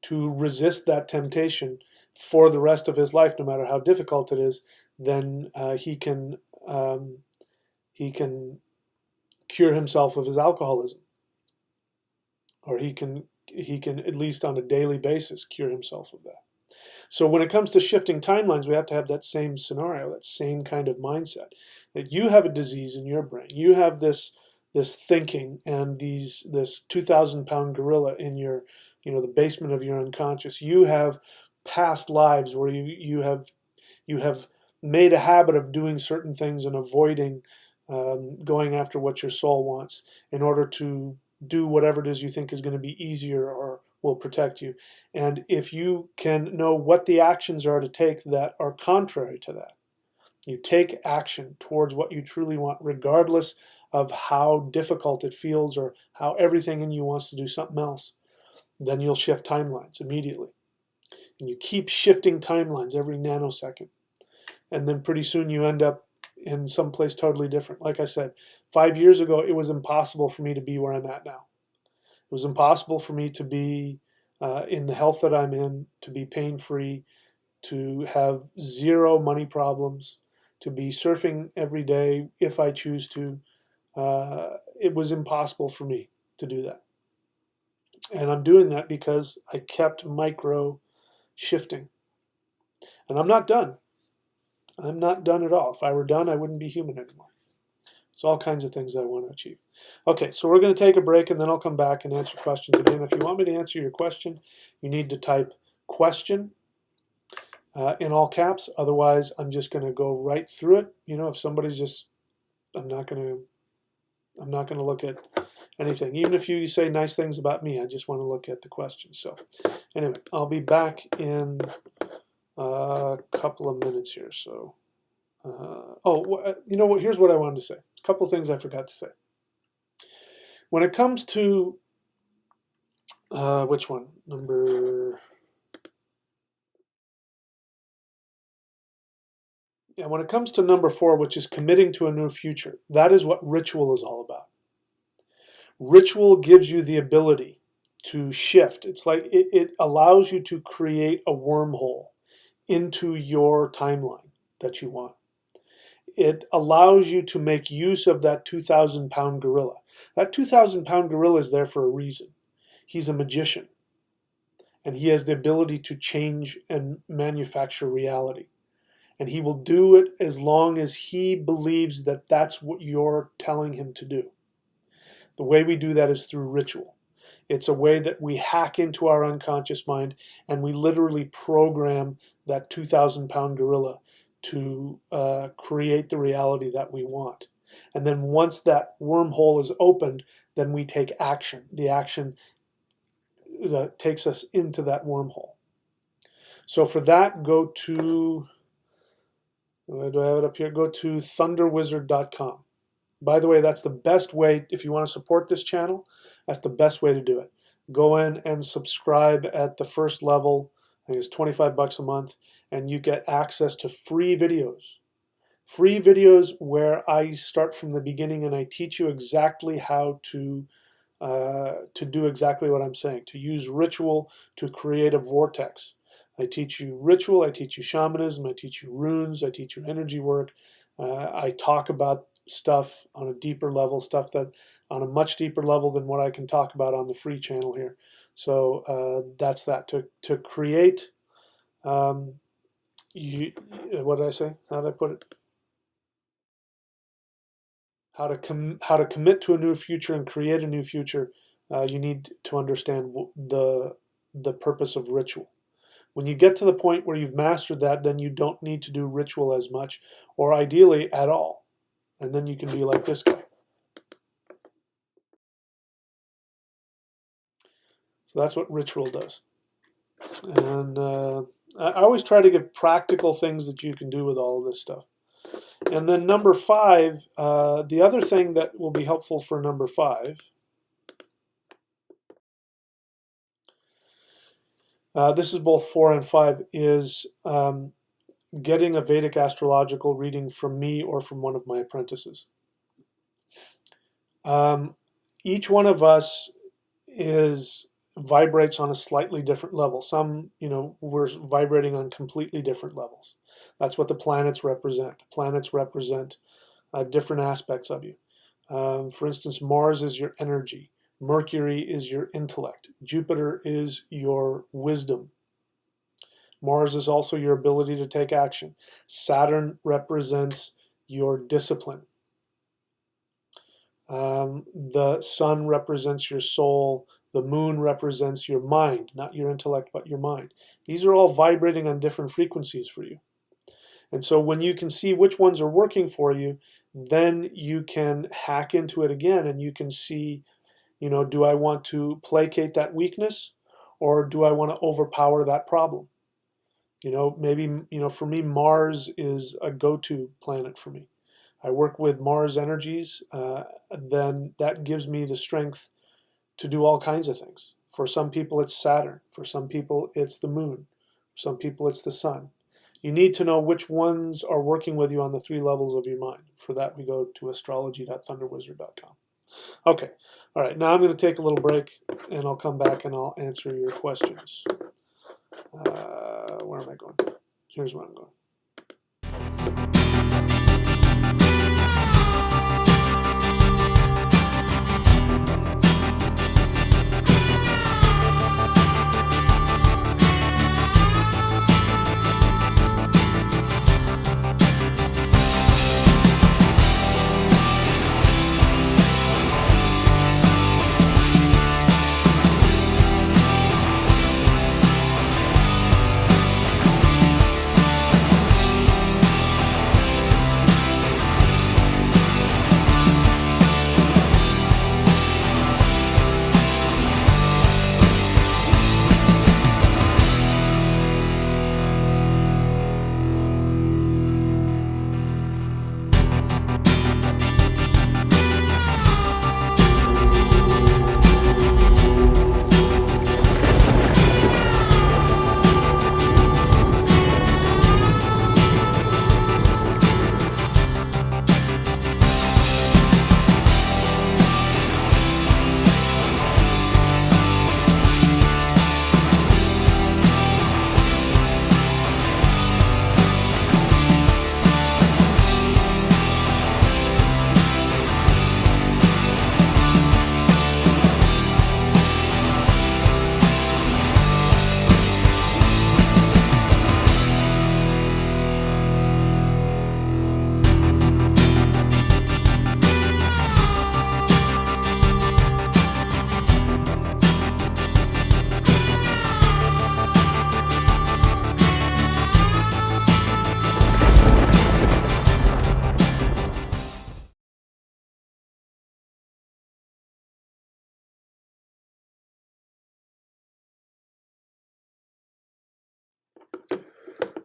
to resist that temptation for the rest of his life, no matter how difficult it is, then he can cure himself of his alcoholism. Or he can at least on a daily basis cure himself of that. So when it comes to shifting timelines, we have to have that same scenario, that same kind of mindset. That you have a disease in your brain. You have this thinking and this 2,000-pound gorilla in your, the basement of your unconscious. You have past lives where you have made a habit of doing certain things and avoiding going after what your soul wants in order to do whatever it is you think is going to be easier or will protect you. And if you can know what the actions are to take that are contrary to that, you take action towards what you truly want, regardless of how difficult it feels or how everything in you wants to do something else, then you'll shift timelines immediately. And you keep shifting timelines every nanosecond. And then pretty soon you end up in some place totally different. Like I said, 5 years ago, it was impossible for me to be where I'm at now. It was impossible for me to be in the health that I'm in, to be pain-free, to have zero money problems, to be surfing every day if I choose to. It was impossible for me to do that. And I'm doing that because I kept micro shifting. And I'm not done. I'm not done at all. If I were done, I wouldn't be human anymore. There's all kinds of things I want to achieve. Okay, so we're going to take a break, and then I'll come back and answer questions again. If you want me to answer your question, you need to type question in all caps. Otherwise, I'm just going to go right through it. You know, if somebody's just, I'm not going to look at anything. Even if you say nice things about me, I just want to look at the questions. So anyway, I'll be back in a couple of minutes here. So, you know what? Here's what I wanted to say. A couple of things I forgot to say. When it comes to which one? When it comes to number 4, which is committing to a new future, that is what ritual is all about. Ritual gives you the ability to shift. It's like it allows you to create a wormhole into your timeline that you want. It allows you to make use of that 2,000-pound gorilla. That 2,000-pound gorilla is there for a reason. He's a magician, and he has the ability to change and manufacture reality. And he will do it as long as he believes that that's what you're telling him to do. The way we do that is through ritual. It's a way that we hack into our unconscious mind, and we literally program that 2,000-pound gorilla to create the reality that we want. And then once that wormhole is opened, then we take action. The action that takes us into that wormhole. So for that, go to, do I have it up here? Go to thunderwizard.com. By the way, that's the best way, if you want to support this channel, that's the best way to do it. Go in and subscribe at the first level. I think it's $25 a month, and you get access to free videos. Free videos where I start from the beginning and I teach you exactly how to do exactly what I'm saying, to use ritual to create a vortex. I teach you ritual, I teach you shamanism, I teach you runes, I teach you energy work. I talk about stuff on a deeper level, stuff that on a much deeper level than what I can talk about on the free channel here. So that's that. To create, what did I say? How did I put it? How to commit to a new future and create a new future, you need to understand the purpose of ritual. When you get to the point where you've mastered that, then you don't need to do ritual as much, or ideally at all. And then you can be like this guy. So that's what ritual does. And I always try to give practical things that you can do with all of this stuff. And then number 5, the other thing that will be helpful for number 5, this is both 4 and 5, is getting a Vedic astrological reading from me or from one of my apprentices. Each one of us vibrates on a slightly different level. Some, we're vibrating on completely different levels. That's what the planets represent. The planets represent different aspects of you. For instance, Mars is your energy. Mercury is your intellect. Jupiter is your wisdom. Mars is also your ability to take action. Saturn represents your discipline. The sun represents your soul. The moon represents your mind, not your intellect, but your mind. These are all vibrating on different frequencies for you. And so when you can see which ones are working for you, then you can hack into it again and you can see, do I want to placate that weakness or do I want to overpower that problem? Maybe, for me, Mars is a go-to planet for me. I work with Mars energies, then that gives me the strength to do all kinds of things. For some people, it's Saturn. For some people, it's the moon. For some people, it's the sun. You need to know which ones are working with you on the 3 levels of your mind. For that, we go to astrology.thunderwizard.com. Okay. All right. Now I'm going to take a little break, and I'll come back and I'll answer your questions. Where am I going? Here's where I'm going.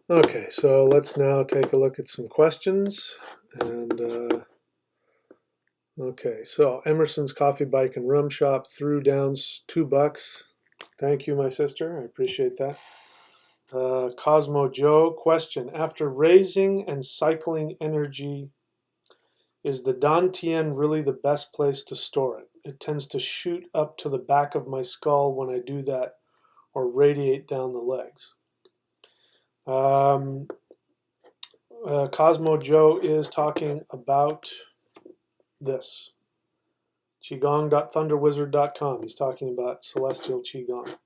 Okay, so let's now take a look at some questions. And okay, so Emerson's Coffee Bike and Rum Shop threw down $2. Thank you, my sister. I appreciate that. Cosmo Joe, question. After raising and cycling energy, is the Dantian really the best place to store it? It tends to shoot up to the back of my skull when I do that, or radiate down the legs. Um, Cosmo Joe is talking about this. Qigong.thunderwizard.com. He's talking about celestial Qigong.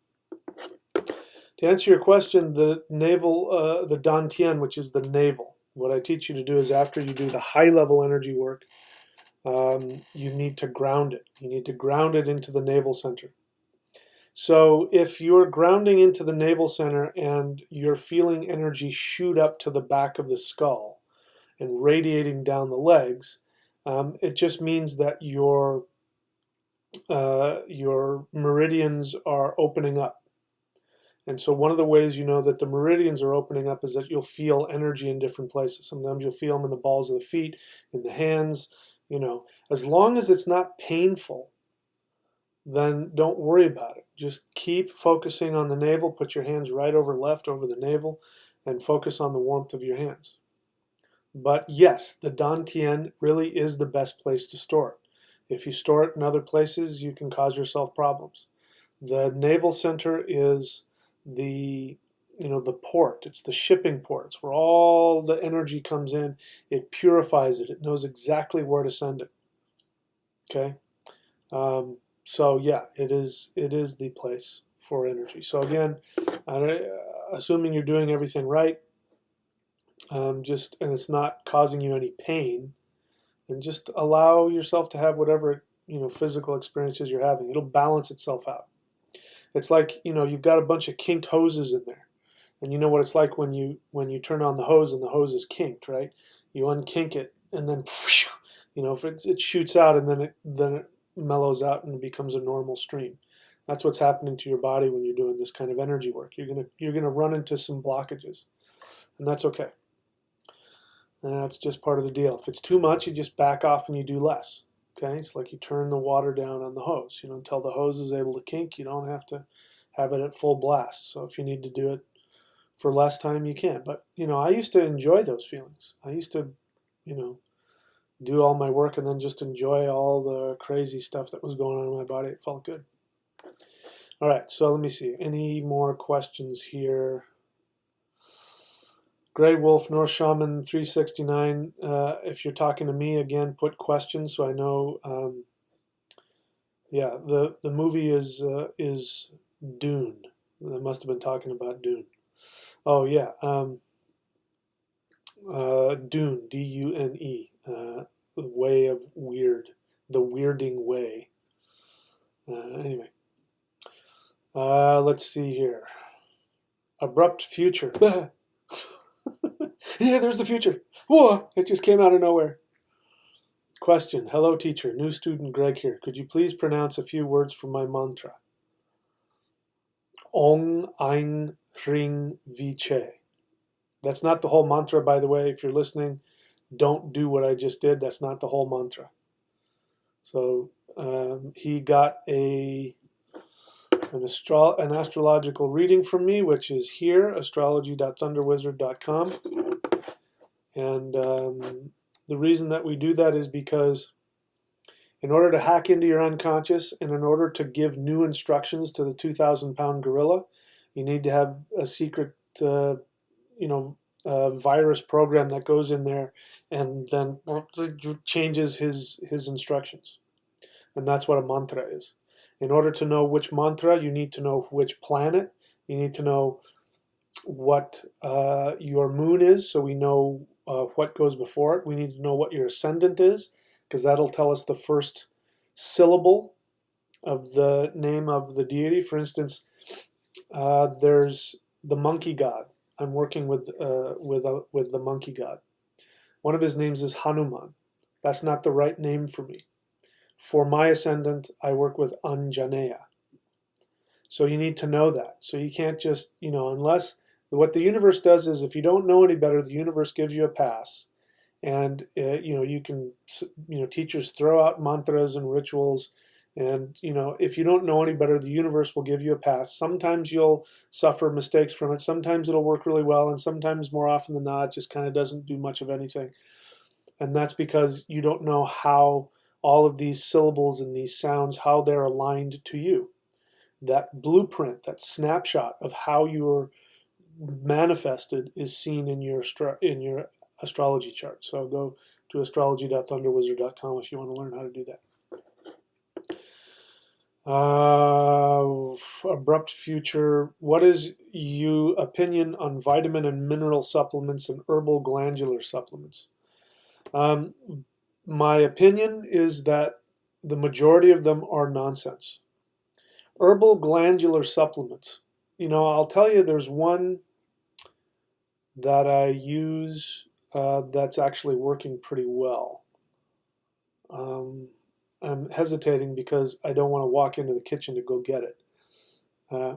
To answer your question, the navel, the Dantian, which is the navel, what I teach you to do is after you do the high level energy work, you need to ground it. You need to ground it into the navel center. So if you're grounding into the navel center and you're feeling energy shoot up to the back of the skull and radiating down the legs, it just means that your meridians are opening up. And so one of the ways you know that the meridians are opening up is that you'll feel energy in different places. Sometimes you'll feel them in the balls of the feet, in the hands, as long as it's not painful, then don't worry about it. Just keep focusing on the navel. Put your hands right over left over the navel and focus on the warmth of your hands. But yes, the Dantian really is the best place to store it. If you store it in other places, you can cause yourself problems. The navel center is the port. It's the shipping port. It's where all the energy comes in. It purifies it. It knows exactly where to send it. Okay. So yeah, it is the place for energy. So again, assuming you're doing everything right, and it's not causing you any pain, and just allow yourself to have whatever physical experiences you're having. It'll balance itself out. It's like you've got a bunch of kinked hoses in there, and you know what it's like when you turn on the hose and the hose is kinked, right? You unkink it, and then if it shoots out, and then it mellows out and becomes a normal stream. That's what's happening to your body when you're doing this kind of energy work. You're gonna run into some blockages, and that's okay. And that's just part of the deal. If it's too much, you just back off and you do less. Okay, it's like you turn the water down on the hose. Until the hose is able to kink, you don't have to have it at full blast. So if you need to do it for less time, you can. But I used to enjoy those feelings. I used to, do all my work and then just enjoy all the crazy stuff that was going on in my body. It felt good. All right, so let me see. Any more questions here? Grey Wolf, North Shaman 369. If you're talking to me, again, put questions so I know. Yeah, the movie is Dune. They must have been talking about Dune. Oh yeah, Dune, D-U-N-E. The way of weird, the weirding way. Anyway, let's see here. Abrupt future. Yeah, there's the future. Whoa, it just came out of nowhere. Question. Hello, teacher. New student Greg here. Could you please pronounce a few words from my mantra? Ong Aing Hring Viche. That's not the whole mantra, by the way. If you're listening, don't do what I just did. That's not the whole mantra. So he got an astrological reading from me, which is here, astrology.thunderwizard.com. And the reason that we do that is because in order to hack into your unconscious and in order to give new instructions to the 2,000-pound gorilla, you need to have a secret, virus program that goes in there and then changes his instructions. And that's what a mantra is. In order to know which mantra, you need to know which planet. You need to know what your moon is, so we know what goes before it. We need to know what your ascendant is, because that'll tell us the first syllable of the name of the deity. For instance, there's the monkey god. I'm working with the monkey god. One of his names is Hanuman. That's not the right name for me. For my ascendant, I work with Anjaneya. So you need to know that. So you can't just, unless What the universe does is, if you don't know any better, the universe gives you a pass. And you can, teachers throw out mantras and rituals, and if you don't know any better, the universe will give you a pass. Sometimes you'll suffer mistakes from it, sometimes it'll work really well, and sometimes, more often than not, it just kind of doesn't do much of anything. And that's because you don't know how all of these syllables and these sounds, how they're aligned to you. That blueprint, that snapshot of how you're manifested, is seen in your astrology chart. So go to astrology.thunderwizard.com if you want to learn how to do that. Abrupt future. What is your opinion on vitamin and mineral supplements and herbal glandular supplements? My opinion is that the majority of them are nonsense. Herbal glandular supplements. I'll tell you, there's one that I use that's actually working pretty well. I'm hesitating because I don't want to walk into the kitchen to go get it.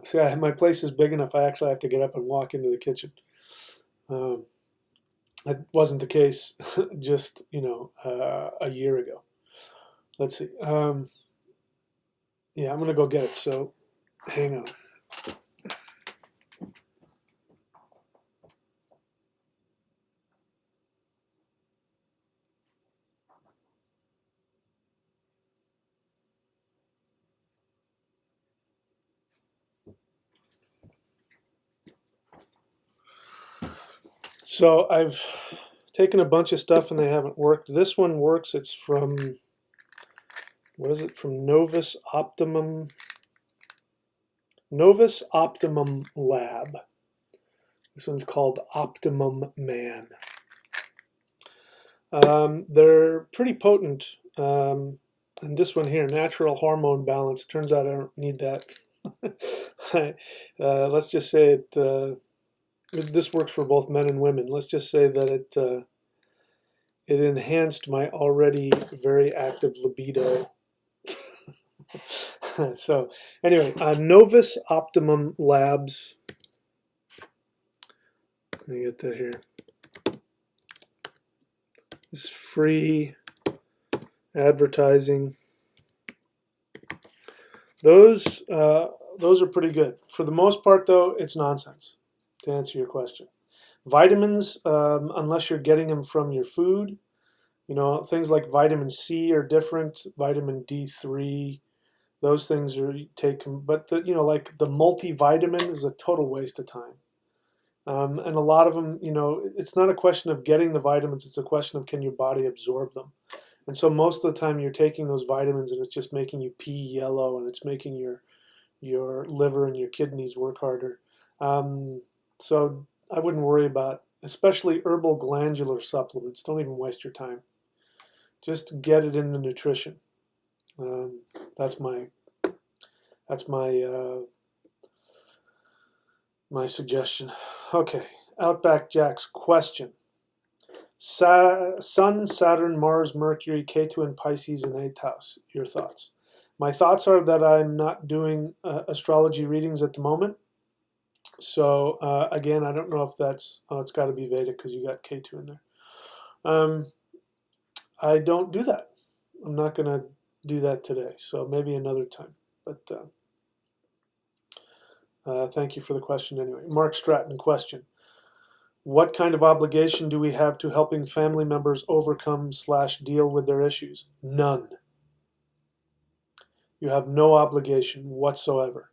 See, my place is big enough, I actually have to get up and walk into the kitchen. That wasn't the case just, a year ago. Let's see. Yeah, I'm going to go get it, so hang on. So I've taken a bunch of stuff and they haven't worked. This one works. It's from, what is it? From Novus Optimum Lab. This one's called Optimum Man. They're pretty potent. And this one here, Natural Hormone Balance. Turns out I don't need that. Let's just say this works for both men and women. Let's just say that it enhanced my already very active libido. So anyway, Novus Optimum Labs. Let me get that here. It's free advertising. Those are pretty good. For the most part, though, it's nonsense, to answer your question. Vitamins, unless you're getting them from your food, things like vitamin C are different. Vitamin D3, those things are taken. But like the multivitamin is a total waste of time. And a lot of them, it's not a question of getting the vitamins. It's a question of, can your body absorb them? And so most of the time you're taking those vitamins and it's just making you pee yellow, and it's making your liver and your kidneys work harder. So I wouldn't worry about, especially herbal glandular supplements. Don't even waste your time. Just get it in the nutrition. That's my suggestion. Okay, Outback Jack's question. Sun, Saturn, Mars, Mercury, Ketu in Pisces in 8th house. Your thoughts? My thoughts are that I'm not doing astrology readings at the moment. So again, I don't know if that's, it's got to be Vedic because you got Ketu in there. I don't do that. I'm not going to do that today. So maybe another time. But thank you for the question anyway. Mark Stratton question. What kind of obligation do we have to helping family members overcome / deal with their issues? None. You have no obligation whatsoever.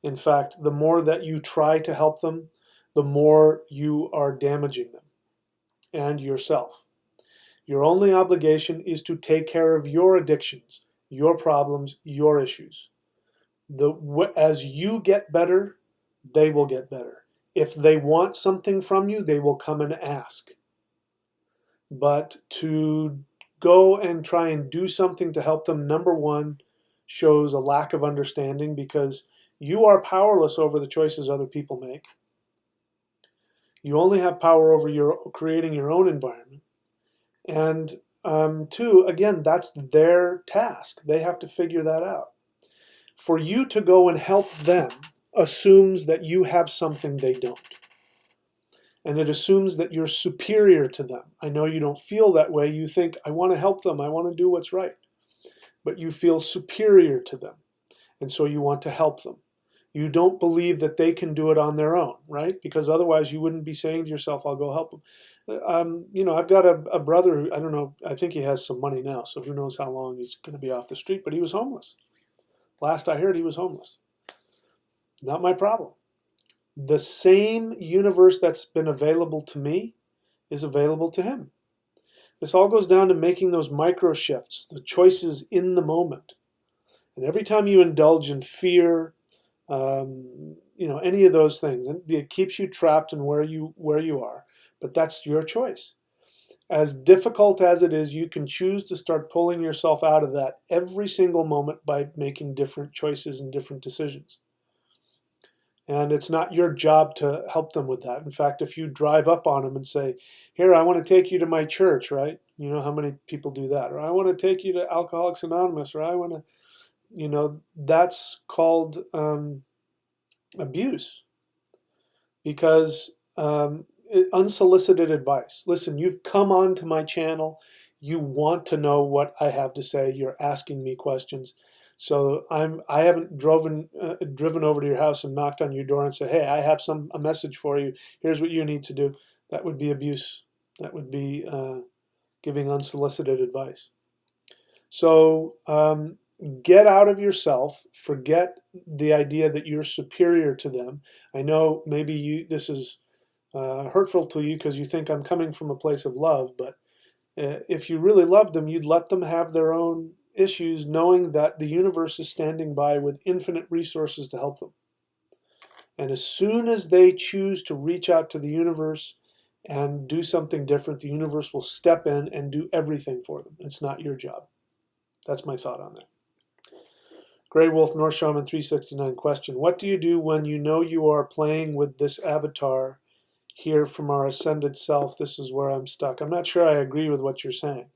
In fact, the more that you try to help them, the more you are damaging them and yourself. Your only obligation is to take care of your addictions, your problems, your issues. As you get better, they will get better. If they want something from you, they will come and ask. But to go and try and do something to help them, number one, shows a lack of understanding, because you are powerless over the choices other people make. You only have power over creating your own environment. And two, again, that's their task. They have to figure that out. For you to go and help them, assumes that you have something they don't. And it assumes that you're superior to them. I know you don't feel that way. You think, I want to help them. I want to do what's right. But you feel superior to them. And so you want to help them. You don't believe that they can do it on their own, right? Because otherwise you wouldn't be saying to yourself, I'll go help them. I've got a brother who, I don't know, I think he has some money now, so who knows how long he's going to be off the street, but he was homeless. Last I heard, he was homeless. Not my problem. The same universe that's been available to me is available to him. This all goes down to making those micro shifts, the choices in the moment. And every time you indulge in fear, any of those things, it keeps you trapped in where you are. But that's your choice. As difficult as it is, you can choose to start pulling yourself out of that every single moment by making different choices and different decisions. And it's not your job to help them with that. In fact, if you drive up on them and say, here, I want to take you to my church, right? You know how many people do that? Or I want to take you to Alcoholics Anonymous, or I want to, that's called abuse. Because unsolicited advice. Listen, you've come onto my channel. You want to know what I have to say. You're asking me questions. So I haven't driven over to your house and knocked on your door and said, hey, I have a message for you. Here's what you need to do. That would be abuse. That would be giving unsolicited advice. So get out of yourself. Forget the idea that you're superior to them. I know maybe this is hurtful to you because you think I'm coming from a place of love, but if you really loved them, you'd let them have their own issues, knowing that the universe is standing by with infinite resources to help them. And as soon as they choose to reach out to the universe and do something different, the universe will step in and do everything for them. It's not your job. That's my thought on that. Grey Wolf, North Shaman 369 question. What do you do when you know you are playing with this avatar here from our ascended self? This is where I'm stuck. I'm not sure I agree with what you're saying.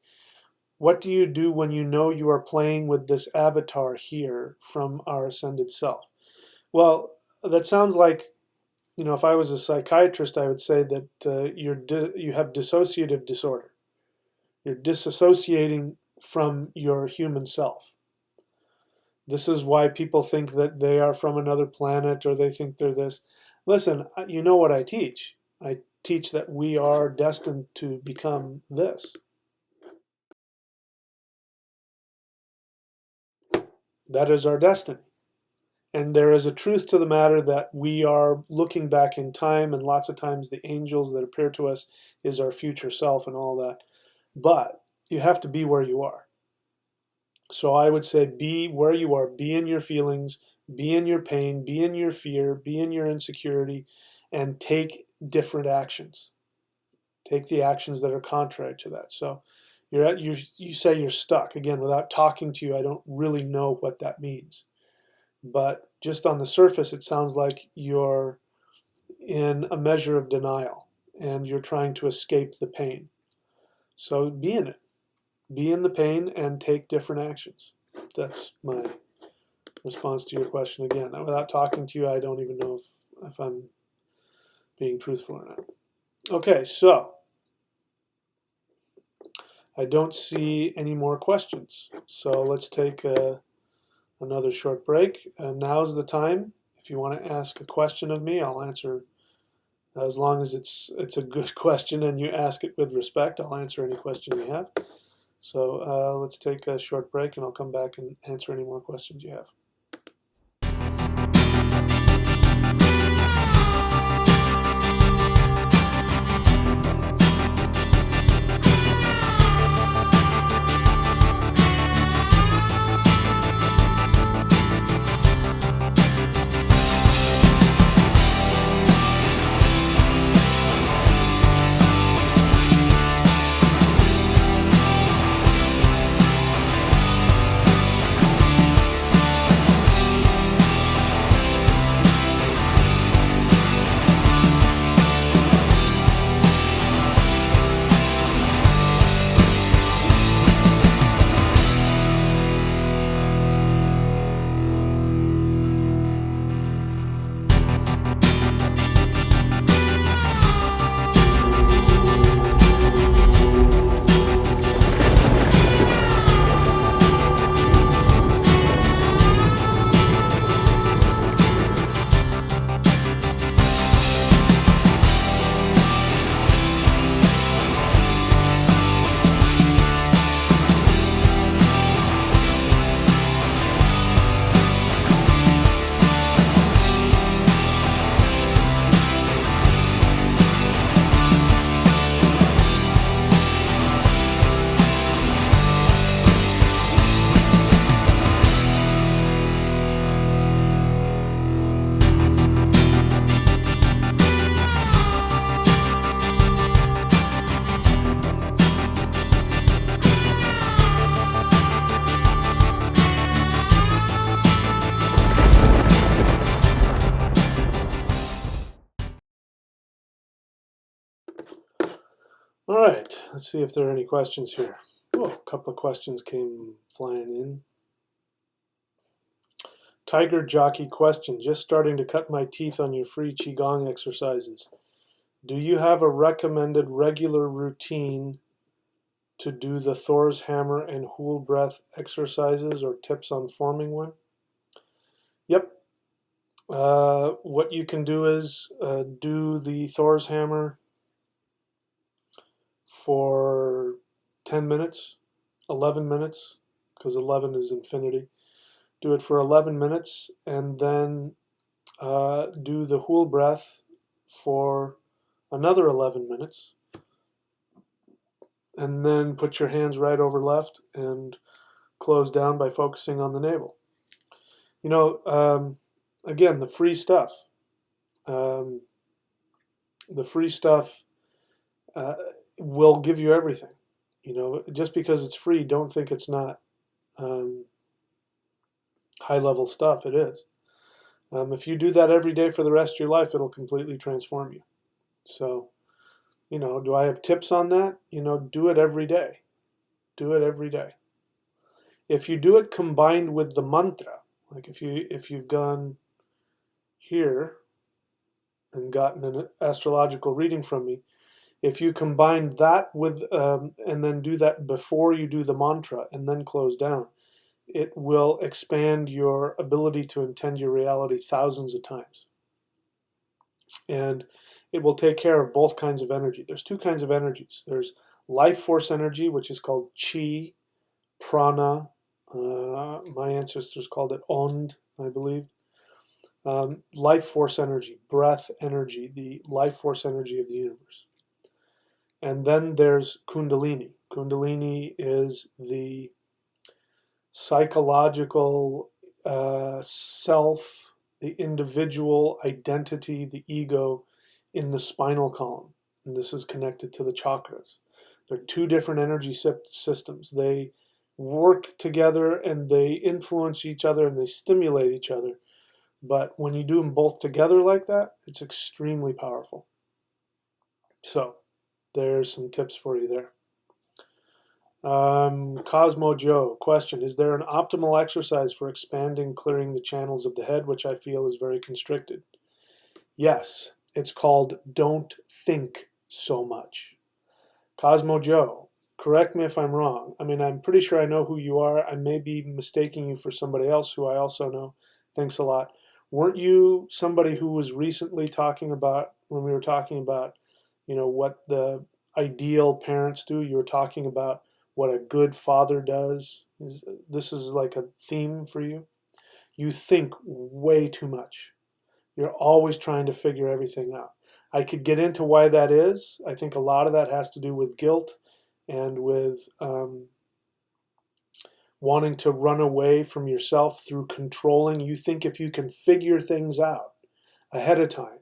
What do you do when you know you are playing with this avatar here from our ascended self? Well, that sounds like, if I was a psychiatrist, I would say that you have dissociative disorder. You're disassociating from your human self. This is why people think that they are from another planet, or they think they're this. Listen, you know what I teach. I teach that we are destined to become this. That is our destiny. And there is a truth to the matter that we are looking back in time, and lots of times the angels that appear to us is our future self and all that. But you have to be where you are. So I would say be where you are, be in your feelings, be in your pain, be in your fear, be in your insecurity, and take different actions. Take the actions that are contrary to that. So you say you're stuck. Again, without talking to you, I don't really know what that means. But just on the surface, it sounds like you're in a measure of denial and you're trying to escape the pain. So be in it. Be in the pain and take different actions. That's my response to your question again. Without talking to you, I don't even know if I'm being truthful or not. Okay, so I don't see any more questions. So let's take another short break. Now's the time. If you want to ask a question of me, I'll answer. As long as it's a good question and you ask it with respect, I'll answer any question you have. So let's take a short break and I'll come back and answer any more questions you have. All right, let's see if there are any questions here. Oh, a couple of questions came flying in. Tiger Jockey question, just starting to cut my teeth on your free Qigong exercises. Do you have a recommended regular routine to do the Thor's hammer and Hool breath exercises or tips on forming one? Yep. What you can do is do the Thor's hammer for 10 minutes, 11 minutes, because 11 is infinity. Do it for 11 minutes and then do the Hool breath for another 11 minutes. And then put your hands right over left and close down by focusing on the navel. You know, again, the free stuff. The free stuff will give you everything. You know, just because it's free, don't think it's not high-level stuff. It is. If you do that every day for the rest of your life, it'll completely transform you. So, you know, do I have tips on that? You know, do it every day. Do it every day. If you do it combined with the mantra, like if you've gone here and gotten an astrological reading from me, if you combine that with and then do that before you do the mantra and then close down, it will expand your ability to intend your reality thousands of times. And it will take care of both kinds of energy. There's two kinds of energies. There's life force energy, which is called chi, prana. My ancestors called it ond, I believe. Life force energy, breath energy, the life force energy of the universe. And then there's kundalini. Kundalini is the psychological self, the individual identity, the ego in the spinal column. And this is connected to the chakras. They're two different energy systems. They work together and they influence each other and they stimulate each other. But when you do them both together like that, it's extremely powerful. So there's some tips for you there. Cosmo Joe, question, is there an optimal exercise for expanding, clearing the channels of the head, which I feel is very constricted? Yes, it's called don't think so much. Cosmo Joe, correct me if I'm wrong. I mean, I'm pretty sure I know who you are. I may be mistaking you for somebody else who I also know. Thanks a lot. Weren't you somebody who was recently talking about, when we were talking about, you know, what the ideal parents do, you were talking about what a good father does? This is like a theme for you. You think way too much. You're always trying to figure everything out. I could get into why that is. I think a lot of that has to do with guilt and with wanting to run away from yourself through controlling. You think if you can figure things out ahead of time,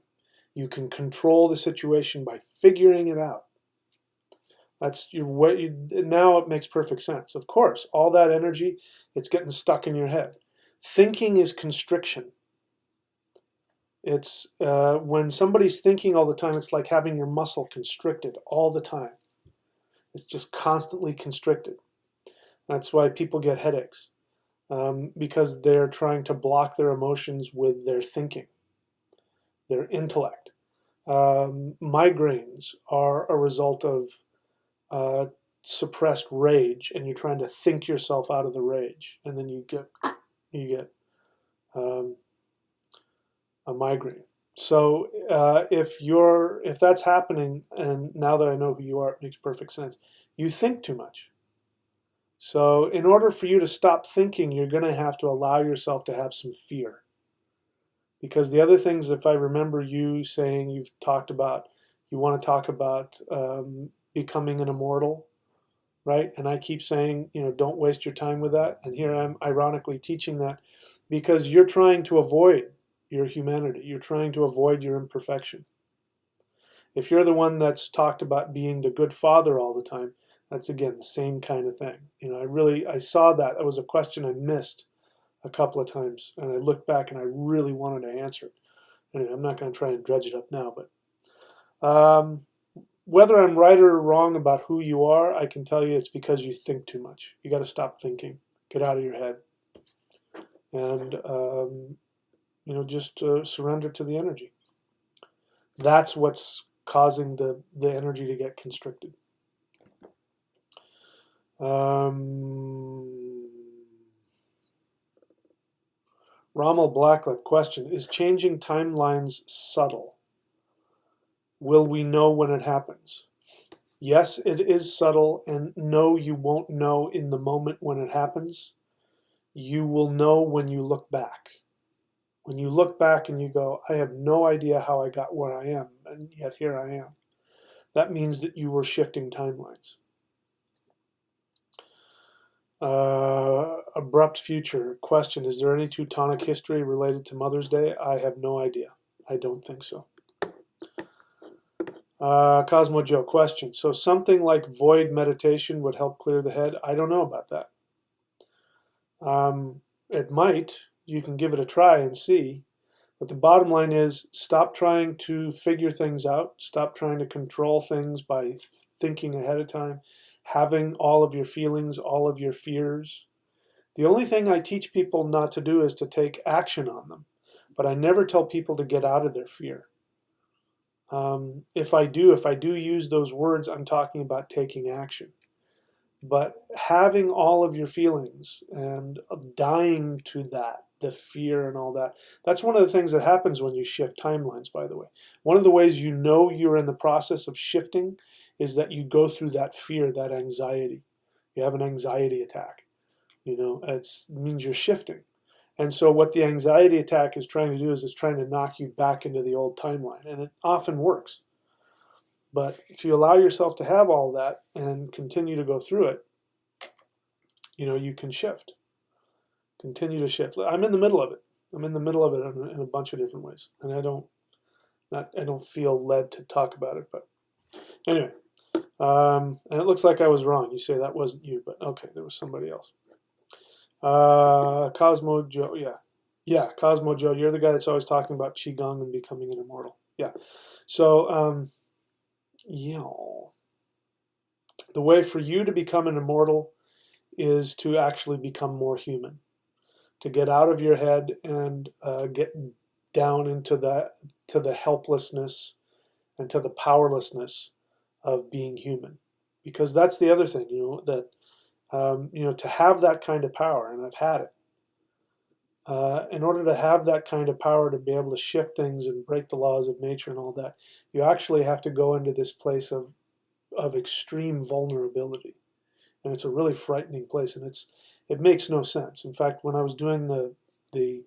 you can control the situation by figuring it out. That's now it makes perfect sense. Of course, all that energy, it's getting stuck in your head. Thinking is constriction. It's when somebody's thinking all the time, it's like having your muscle constricted all the time. It's just constantly constricted. That's why people get headaches, because they're trying to block their emotions with their thinking, their intellect. Migraines are a result of suppressed rage, and you're trying to think yourself out of the rage, and then you get a migraine. So if that's happening, and now that I know who you are, it makes perfect sense. You think too much. So in order for you to stop thinking, you're going to have to allow yourself to have some fear. Because the other things, if I remember you saying, you've talked about, you want to talk about becoming an immortal, right? And I keep saying, you know, don't waste your time with that. And here I'm ironically teaching that because you're trying to avoid your humanity. You're trying to avoid your imperfection. If you're the one that's talked about being the good father all the time, that's again the same kind of thing. You know, I saw that. That was a question I missed a couple of times, and I looked back and I really wanted to answer it. Anyway, I'm not going to try and dredge it up now, but whether I'm right or wrong about who you are, I can tell you it's because you think too much. You got to stop thinking. Get out of your head. And, just surrender to the energy. That's what's causing the energy to get constricted. Rommel Blacklip question, is changing timelines subtle? Will we know when it happens? Yes, it is subtle, and no, you won't know in the moment when it happens. You will know when you look back. When you look back and you go, I have no idea how I got where I am, and yet here I am. That means that you were shifting timelines. Abrupt future question, is there any Teutonic history related to Mother's Day? I have no idea. I don't think so. Cosmo Joe question, so something like void meditation would help clear the head? I don't know about that. It might. You can give it a try and see. But the bottom line is, stop trying to figure things out. Stop trying to control things by thinking ahead of time, having all of your feelings, all of your fears. The only thing I teach people not to do is to take action on them. But I never tell people to get out of their fear. If I do use those words, I'm talking about taking action. But having all of your feelings and dying to that, the fear and all that, that's one of the things that happens when you shift timelines, by the way. One of the ways you know you're in the process of shifting is that you go through that fear, that anxiety. You have an anxiety attack. It means you're shifting. And so what the anxiety attack is trying to do is it's trying to knock you back into the old timeline. And it often works. But if you allow yourself to have all that and continue to go through it, you can shift. Continue to shift. I'm in the middle of it. I'm in the middle of it in a bunch of different ways. And I don't feel led to talk about it. But anyway, and it looks like I was wrong. You say that wasn't you, but okay, there was somebody else. Cosmo Joe, yeah, Cosmo Joe, you're the guy that's always talking about qigong and becoming an immortal. Yeah, so the way for you to become an immortal is to actually become more human, to get out of your head and get down into the helplessness and to the powerlessness of being human, because that's the other thing, that. To have that kind of power, and I've had it, in order to have that kind of power to be able to shift things and break the laws of nature and all that, you actually have to go into this place of extreme vulnerability. And it's a really frightening place, and it makes no sense. In fact, when I was doing the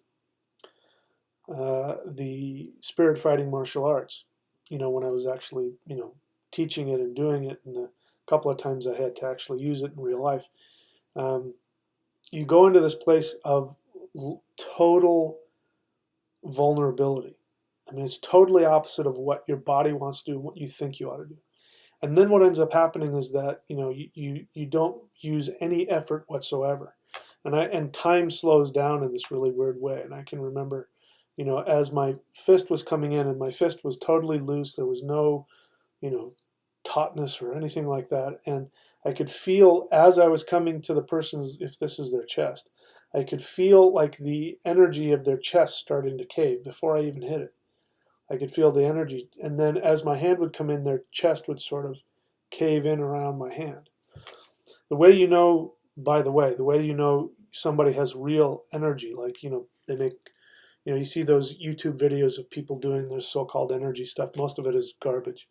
spirit fighting martial arts, when I was actually, teaching it and doing it, and the couple of times I had to actually use it in real life, you go into this place of total vulnerability. I mean, it's totally opposite of what your body wants to do and what you think you ought to do. And then what ends up happening is that you don't use any effort whatsoever, and time slows down in this really weird way. And I can remember, as my fist was coming in, and my fist was totally loose. There was no, tautness or anything like that. And I could feel as I was coming to the person's, if this is their chest, I could feel like the energy of their chest starting to cave before I even hit it. I could feel the energy. And then as my hand would come in, their chest would sort of cave in around my hand. The way by the way somebody has real energy, like, they make, you see those YouTube videos of people doing their so-called energy stuff. Most of it is garbage.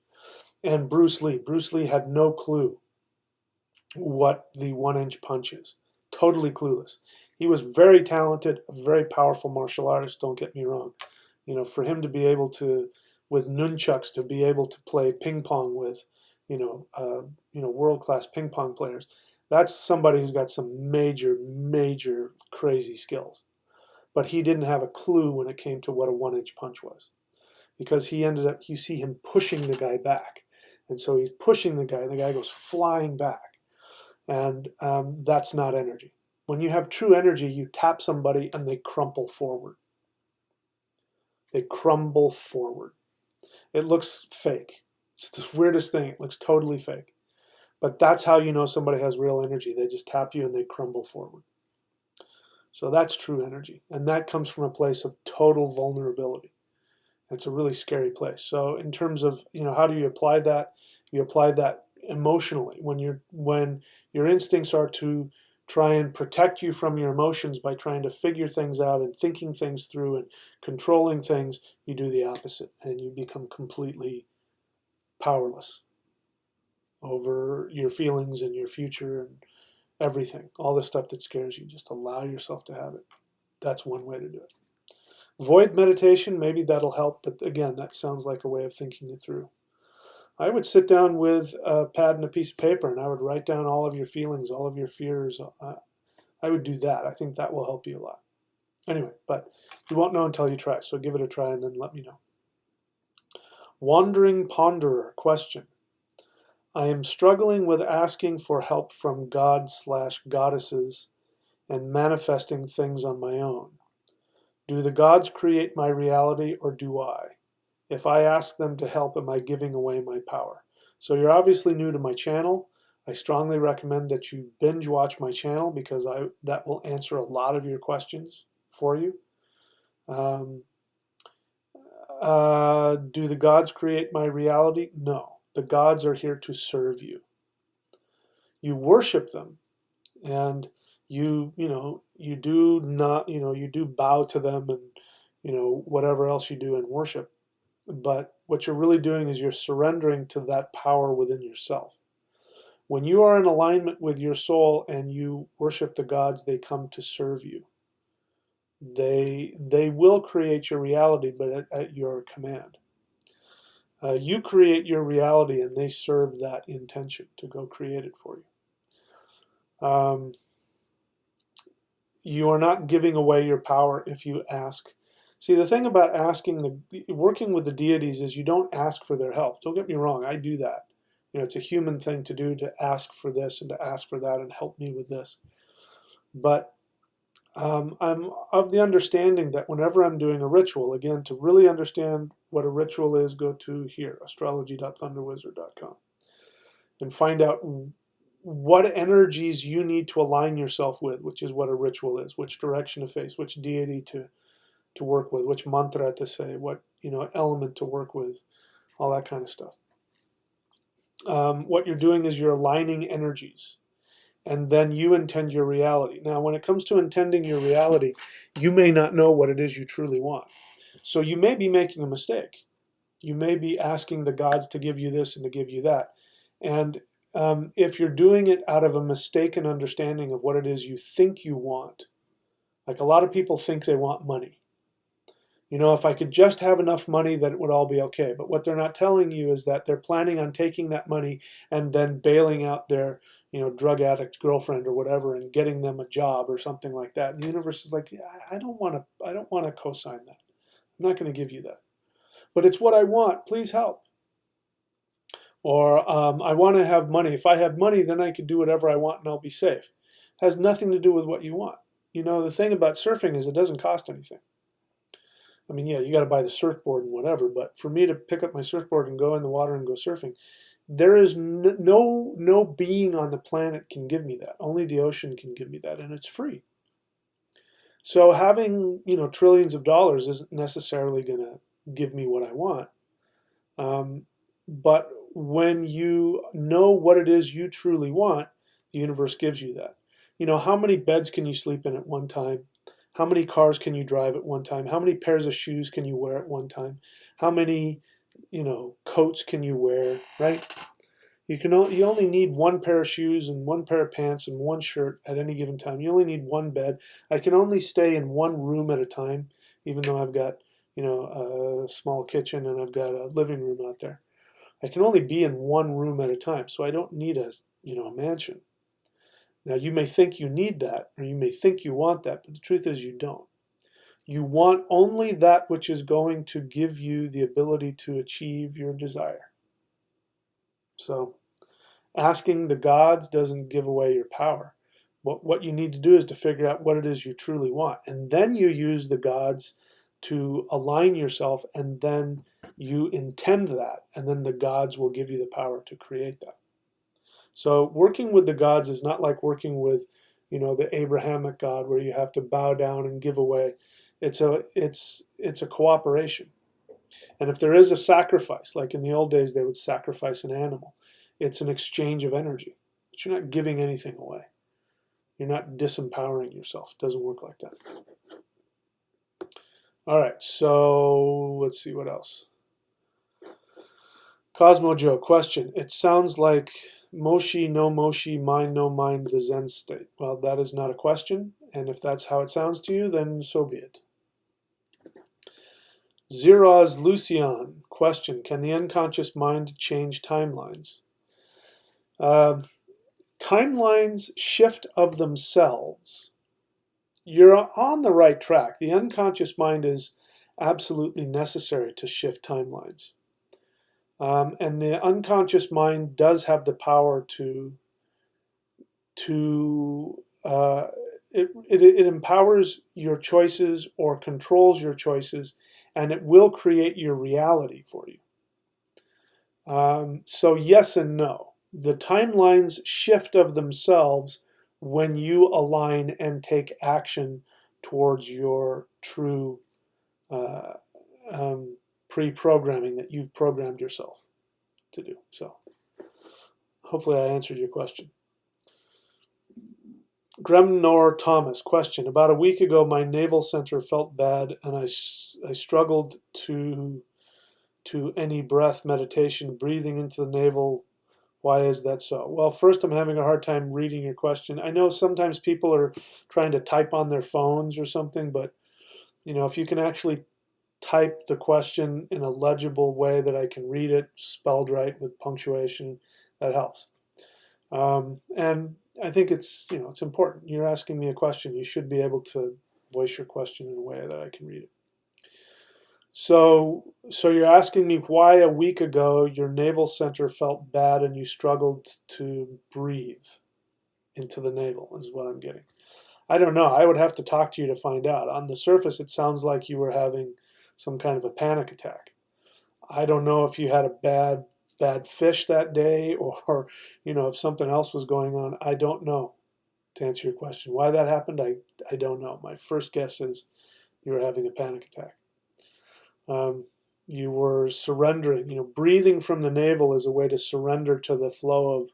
And Bruce Lee had no clue what the 1-inch punch is. Totally clueless. He was very talented, a very powerful martial artist, don't get me wrong. For him to be able to, with nunchucks, to be able to play ping pong with, world-class ping pong players, that's somebody who's got some major, major crazy skills. But he didn't have a clue when it came to what a 1-inch punch was. Because he ended up, you see him pushing the guy back. And so he's pushing the guy, and the guy goes flying back. And that's not energy. When you have true energy, you tap somebody and they crumple forward. They crumble forward. It looks fake. It's the weirdest thing. It looks totally fake. But that's how you know somebody has real energy. They just tap you and they crumble forward. So that's true energy. And that comes from a place of total vulnerability. It's a really scary place. So in terms of, how do you apply that? You apply that emotionally. When your instincts are to try and protect you from your emotions by trying to figure things out and thinking things through and controlling things, you do the opposite and you become completely powerless over your feelings and your future and everything. All the stuff that scares you, just allow yourself to have it. That's one way to do it. Void meditation, maybe that'll help, but again, that sounds like a way of thinking it through. I would sit down with a pad and a piece of paper and I would write down all of your feelings, all of your fears. I would do that. I think that will help you a lot. Anyway, but you won't know until you try, so give it a try and then let me know. Wandering Ponderer question. I am struggling with asking for help from gods/goddesses and manifesting things on my own. Do the gods create my reality or do I? If I ask them to help, am I giving away my power? So you're obviously new to my channel. I strongly recommend that you binge watch my channel because that will answer a lot of your questions for you. Do the gods create my reality? No. The gods are here to serve you. You worship them, and you do bow to them, and whatever else you do in worship. But what you're really doing is you're surrendering to that power within yourself. When you are in alignment with your soul and you worship the gods, they come to serve you. They will create your reality, but at your command. You create your reality and they serve that intention to go create it for you. You are not giving away your power if you ask. See, the thing about working with the deities is you don't ask for their help. Don't get me wrong, I do that. It's a human thing to do, to ask for this and to ask for that and help me with this. But I'm of the understanding that whenever I'm doing a ritual, again, to really understand what a ritual is, go to here, astrology.thunderwizard.com, and find out what energies you need to align yourself with, which is what a ritual is, which direction to face, which deity to work with, which mantra to say, what element to work with, all that kind of stuff. What you're doing is you're aligning energies. And then you intend your reality. Now, when it comes to intending your reality, you may not know what it is you truly want. So you may be making a mistake. You may be asking the gods to give you this and to give you that. And if you're doing it out of a mistaken understanding of what it is you think you want, like a lot of people think they want money. If I could just have enough money, that it would all be okay. But what they're not telling you is that they're planning on taking that money and then bailing out their drug addict girlfriend or whatever and getting them a job or something like that. And the universe is like, yeah, I don't want to co-sign that. I'm not going to give you that. But it's what I want. Please help. Or I want to have money. If I have money, then I can do whatever I want and I'll be safe. It has nothing to do with what you want. The thing about surfing is it doesn't cost anything. I mean, yeah, you got to buy the surfboard and whatever, but for me to pick up my surfboard and go in the water and go surfing, there is no being on the planet can give me that. Only the ocean can give me that, and it's free. So having trillions of dollars isn't necessarily going to give me what I want. But when you know what it is you truly want, the universe gives you that. How many beds can you sleep in at one time? How many cars can you drive at one time? How many pairs of shoes can you wear at one time? How many, coats can you wear, right? You only need one pair of shoes and one pair of pants and one shirt at any given time. You only need one bed. I can only stay in one room at a time, even though I've got, a small kitchen and I've got a living room out there. I can only be in one room at a time, so I don't need a mansion. Now, you may think you need that, or you may think you want that, but the truth is you don't. You want only that which is going to give you the ability to achieve your desire. So, asking the gods doesn't give away your power. What you need to do is to figure out what it is you truly want. And then you use the gods to align yourself and then You intend that, and then the gods will give you the power to create that. So working with the gods is not like working with, the Abrahamic God where you have to bow down and give away. It's a cooperation. And if there is a sacrifice, like in the old days they would sacrifice an animal, it's an exchange of energy. But you're not giving anything away. You're not disempowering yourself. It doesn't work like that. All right, so let's see what else. Cosmo Joe, question. It sounds like Moshi no Moshi, mind no mind, the Zen state. Well, that is not a question, and if that's how it sounds to you, then so be it. Zeroz Lucian, question. Can the unconscious mind change timelines? Timelines shift of themselves. You're on the right track. The unconscious mind is absolutely necessary to shift timelines. And the unconscious mind does have the power it empowers your choices or controls your choices, and it will create your reality for you. So yes and no. The timelines shift of themselves when you align and take action towards your true pre-programming that you've programmed yourself to do. So hopefully I answered your question. Gremnor Thomas, question. About a week ago, my navel center felt bad, and I struggled to any breath meditation, breathing into the navel. Why is that so? Well, first, I'm having a hard time reading your question. I know sometimes people are trying to type on their phones or something, but if you can actually type the question in a legible way that I can read it, spelled right with punctuation, that helps. And I think it's important. You're asking me a question. You should be able to voice your question in a way that I can read it. So you're asking me why a week ago your navel center felt bad and you struggled to breathe into the navel is what I'm getting. I don't know. I would have to talk to you to find out. On the surface, it sounds like you were having some kind of a panic attack. I don't know if you had a bad fish that day or if something else was going on. I don't know, to answer your question. Why that happened, I don't know. My first guess is you were having a panic attack. You were surrendering. Breathing from the navel is a way to surrender to the flow of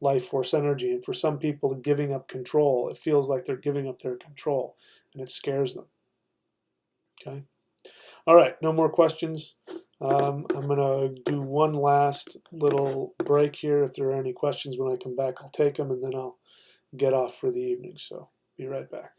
life force energy. And for some people, giving up control, it feels like they're giving up their control, and it scares them. Okay. All right, no more questions. I'm going to do one last little break here. If there are any questions when I come back, I'll take them, and then I'll get off for the evening. So be right back.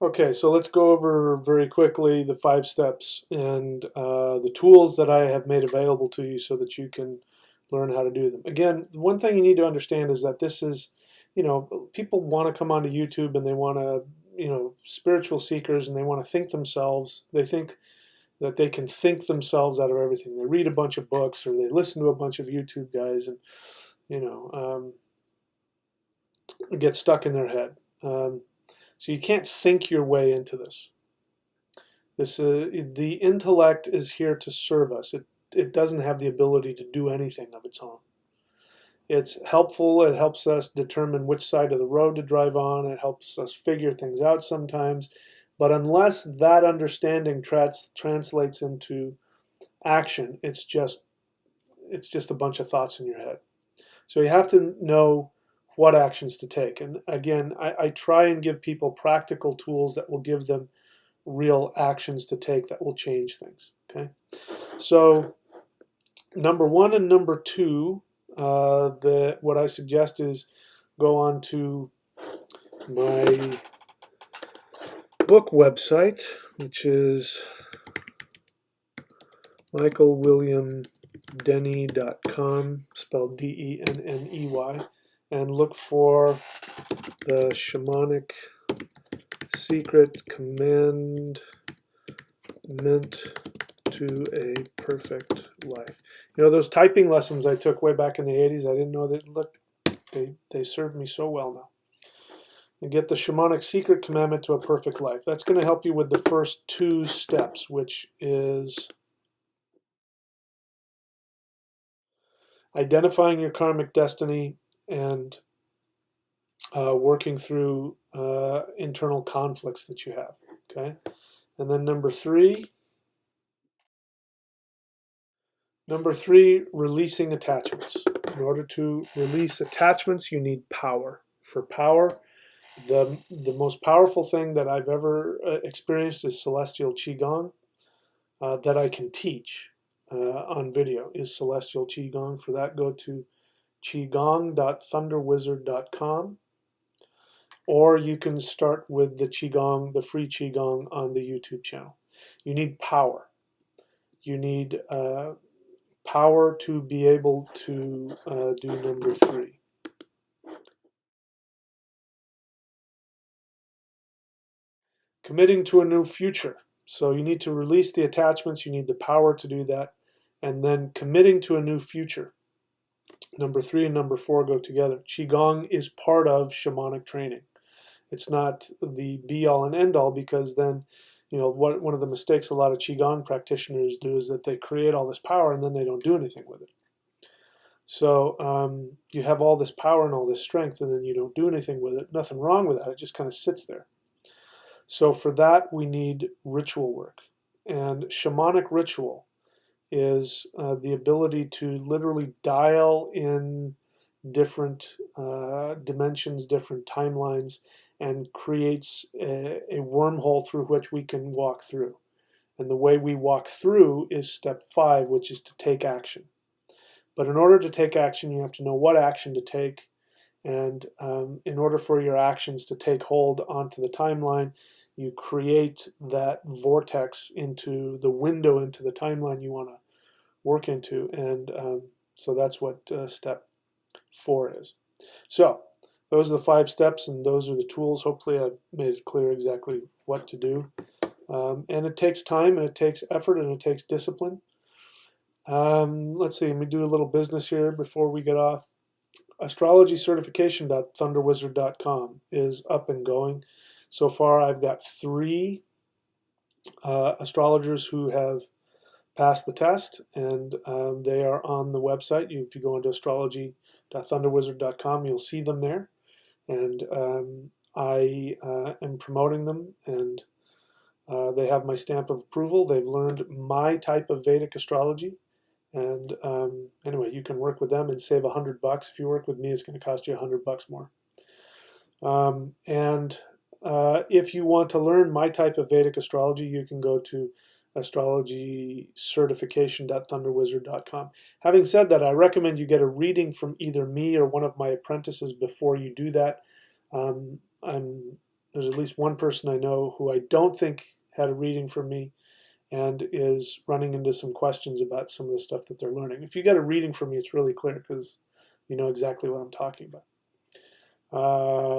Okay, so let's go over very quickly the 5 steps and the tools that I have made available to you so that you can learn how to do them. Again, one thing you need to understand is that this is, people want to come onto YouTube and they want to, spiritual seekers, and they want to think themselves. They think that they can think themselves out of everything. They read a bunch of books or they listen to a bunch of YouTube guys and, you know, get stuck in their head. So you can't think your way into this. The intellect is here to serve us. It doesn't have the ability to do anything of its own. It's helpful. It helps us determine which side of the road to drive on. It helps us figure things out sometimes. But unless that understanding translates into action, it's just a bunch of thoughts in your head. So you have to know what actions to take. And again, I try and give people practical tools that will give them real actions to take that will change things. Okay, so number 1 and number 2, what I suggest is go on to my book website, which is michaelwilliamdenny.com, spelled Denney, and look for the Shamanic Secret Commandment to a Perfect Life. Those typing lessons I took way back in the 80s, I didn't know that. Look, they served me so well now. And get the Shamanic Secret Commandment to a Perfect Life. That's going to help you with the first 2 steps, which is identifying your karmic destiny and working through internal conflicts that you have. Okay, and then number 3, releasing attachments. In order to release attachments, you need power. For power, the most powerful thing that I've ever experienced is celestial qigong that I can teach on video is celestial qigong. For that, go to qigong.thunderwizard.com, or you can start with the free qigong on the YouTube channel. You need power. You need power to be able to do number 3. Committing to a new future. So you need to release the attachments. You need the power to do that. And then committing to a new future. Number 3 and number 4 go together. Qigong is part of shamanic training. It's not the be-all and end-all, because then, one of the mistakes a lot of Qigong practitioners do is that they create all this power and then they don't do anything with it. So you have all this power and all this strength, and then you don't do anything with it. Nothing wrong with that. It just kind of sits there. So for that, we need ritual work. And shamanic ritual is the ability to literally dial in different dimensions, different timelines, and creates a wormhole through which we can walk through. And the way we walk through is step 5, which is to take action. But in order to take action, you have to know what action to take. And in order for your actions to take hold onto the timeline, you create that vortex into the window into the timeline you want to work into. And so that's what step 4 is. So those are the 5 steps, and those are the tools. Hopefully I've made it clear exactly what to do. And it takes time, and it takes effort, and it takes discipline. Let's see, let me do a little business here before we get off. Astrologycertification.thunderwizard.com is up and going. So far, I've got 3 astrologers who have passed the test, and they are on the website. If you go into astrology.thunderwizard.com, you'll see them there. And I am promoting them, and they have my stamp of approval. They've learned my type of Vedic astrology. And anyway, you can work with them and save $100. If you work with me, it's going to cost you $100 more. If you want to learn my type of Vedic astrology, you can go to astrologycertification.thunderwizard.com. Having said that, I recommend you get a reading from either me or one of my apprentices before you do that. I'm there's at least one person I know who I don't think had a reading from me and is running into some questions about some of the stuff that they're learning. If you get a reading from me, it's really clear because you know exactly what I'm talking about.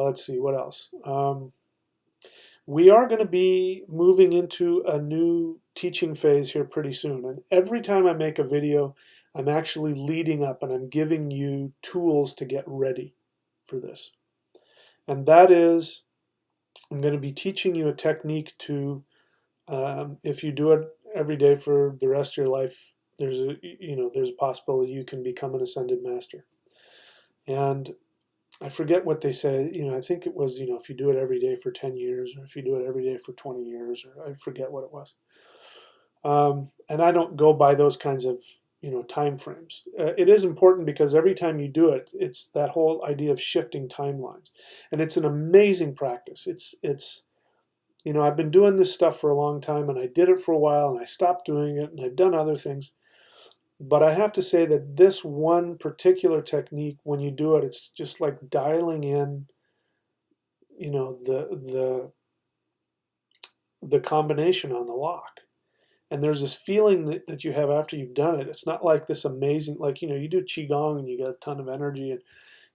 Let's see, what else? We are going to be moving into a new teaching phase here pretty soon. And every time I make a video, I'm actually leading up and I'm giving you tools to get ready for this. And that is, I'm going to be teaching you a technique to, if you do it every day for the rest of your life, there's a possibility you can become an ascended master. And I forget what they say. I think it was, if you do it every day for 10 years, or if you do it every day for 20 years, or I forget what it was. And I don't go by those kinds of, time frames. It is important because every time you do it, it's that whole idea of shifting timelines. And it's an amazing practice. I've been doing this stuff for a long time, and I did it for a while, and I stopped doing it, and I've done other things. But I have to say that this one particular technique, when you do it, it's just like dialing in, the combination on the lock. And there's this feeling that you have after you've done it. It's not like this amazing, like, you do Qigong and you get a ton of energy, and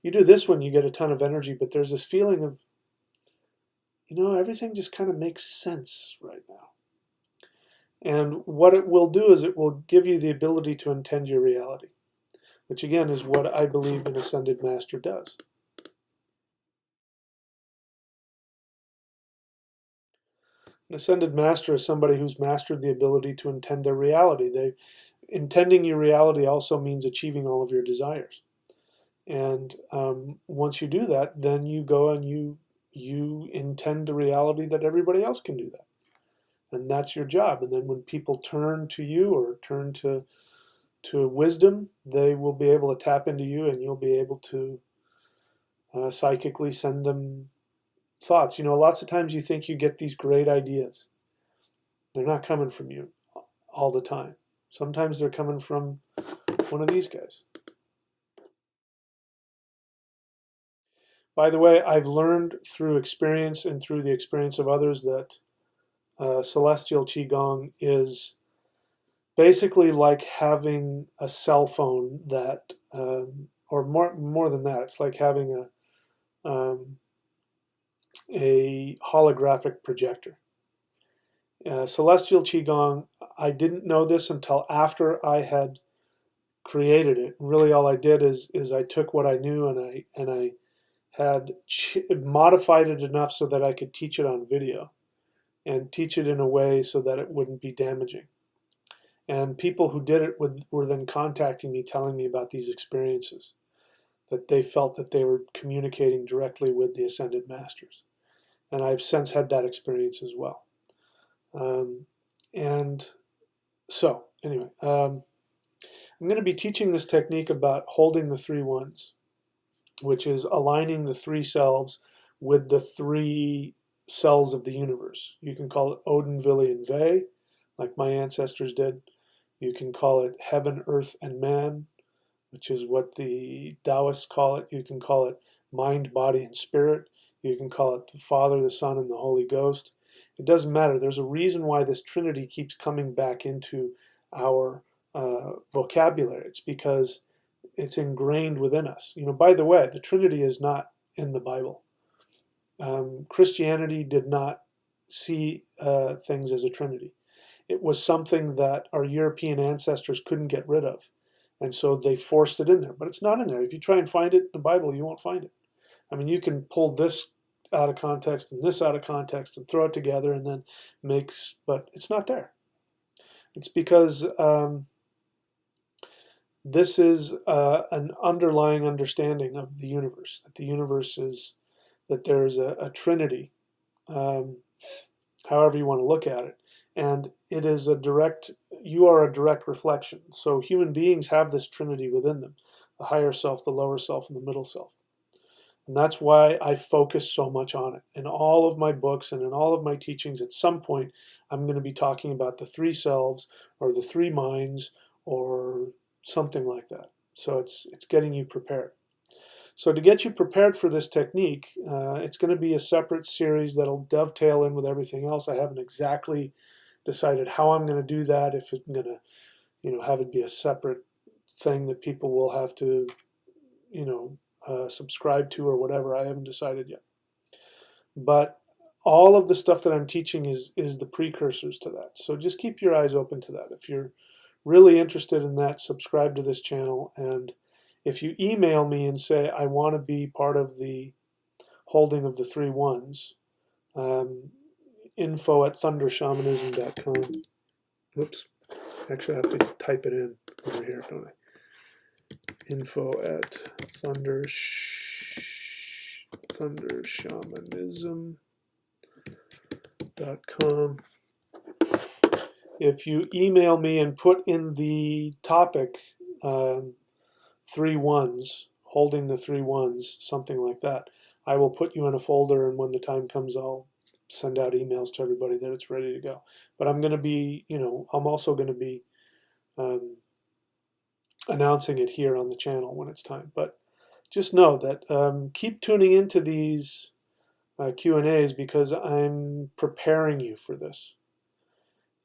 you do this one, you get a ton of energy, but there's this feeling of, everything just kind of makes sense right now. And what it will do is it will give you the ability to intend your reality, which again is what I believe an ascended master does. An ascended master is somebody who's mastered the ability to intend their reality. Intending your reality also means achieving all of your desires. And once you do that, then you go and you intend the reality that everybody else can do that. And that's your job. And then when people turn to you or turn to wisdom, they will be able to tap into you, and you'll be able to psychically send them thoughts. Lots of times you think you get these great ideas. They're not coming from you all the time. Sometimes they're coming from one of these guys. By the way, I've learned through experience and through the experience of others that celestial qigong is basically like having a cell phone that, or more than that, it's like having a holographic projector. Celestial qigong, I didn't know this until after I had created it. Really, all I did is I took what I knew and I had modified it enough so that I could teach it on video and teach it in a way so that it wouldn't be damaging. And people who did it were then contacting me, telling me about these experiences, that they felt that they were communicating directly with the ascended masters. And I've since had that experience as well. And so, anyway, I'm going to be teaching this technique about holding the three ones, which is aligning the three selves with the three cells of the universe. You can call it Odin, Vili, and Ve, like my ancestors did. You can call it heaven, earth, and man, which is what the Taoists call it. You can call it mind, body, and spirit. You can call it the Father, the Son, and the Holy Ghost. It doesn't matter. There's a reason why this Trinity keeps coming back into our vocabulary. It's because it's ingrained within us. By the way, the Trinity is not in the Bible. Christianity did not see things as a Trinity. It was something that our European ancestors couldn't get rid of. And so they forced it in there. But it's not in there. If you try and find it in the Bible, you won't find it. I mean, you can pull this out of context and this out of context and throw it together and then but it's not there. It's because this is an underlying understanding of the universe, that the universe is, that there's a trinity, however you want to look at it. And it is you are a direct reflection. So human beings have this trinity within them, the higher self, the lower self, and the middle self. And that's why I focus so much on it. In all of my books and in all of my teachings, at some point, I'm going to be talking about the three selves or the three minds or something like that. So it's getting you prepared. So to get you prepared for this technique, it's going to be a separate series that'll dovetail in with everything else. I haven't exactly decided how I'm going to do that, if I'm going to, have it be a separate thing that people will have to, subscribe to or whatever. I haven't decided yet. But all of the stuff that I'm teaching is the precursors to that. So just keep your eyes open to that. If you're really interested in that, subscribe to this channel. And if you email me and say, I want to be part of the holding of the 3 ones, info@thundershamanism.com. Whoops. Actually, I have to type it in over here, don't I? thundershamanism.com. If you email me and put in the topic 3 ones, holding the 3 ones, something like that, I will put you in a folder, and when the time comes, I'll send out emails to everybody that it's ready to go. But I'm going to be, I'm also going to be announcing it here on the channel when it's time. But just know that keep tuning into these Q&As, because I'm preparing you for this.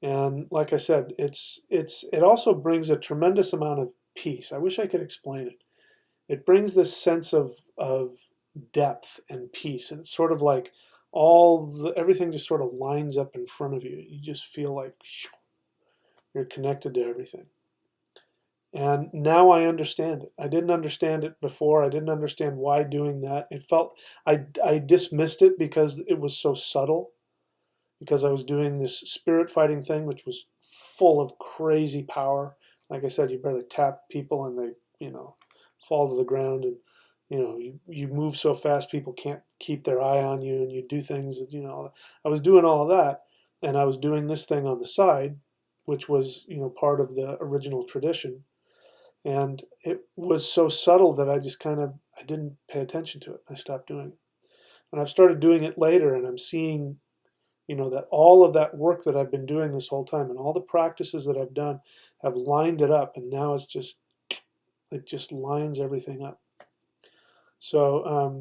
And like I said, it also brings a tremendous amount of peace. I wish I could explain it. It brings this sense of depth and peace, and it's sort of like everything just sort of lines up in front of you. You just feel like you're connected to everything. And now I understand it. I didn't understand it before. I didn't understand why doing that. It felt, I dismissed it because it was so subtle, because I was doing this spirit fighting thing, which was full of crazy power. Like I said, you barely tap people and they, fall to the ground, and, you move so fast people can't keep their eye on you, and you do things that, I was doing all of that, and I was doing this thing on the side, which was, part of the original tradition. And it was so subtle that I just I didn't pay attention to it. I stopped doing it. And I've started doing it later, and I'm seeing, that all of that work that I've been doing this whole time and all the practices that I've done have lined it up. And now it just lines everything up. So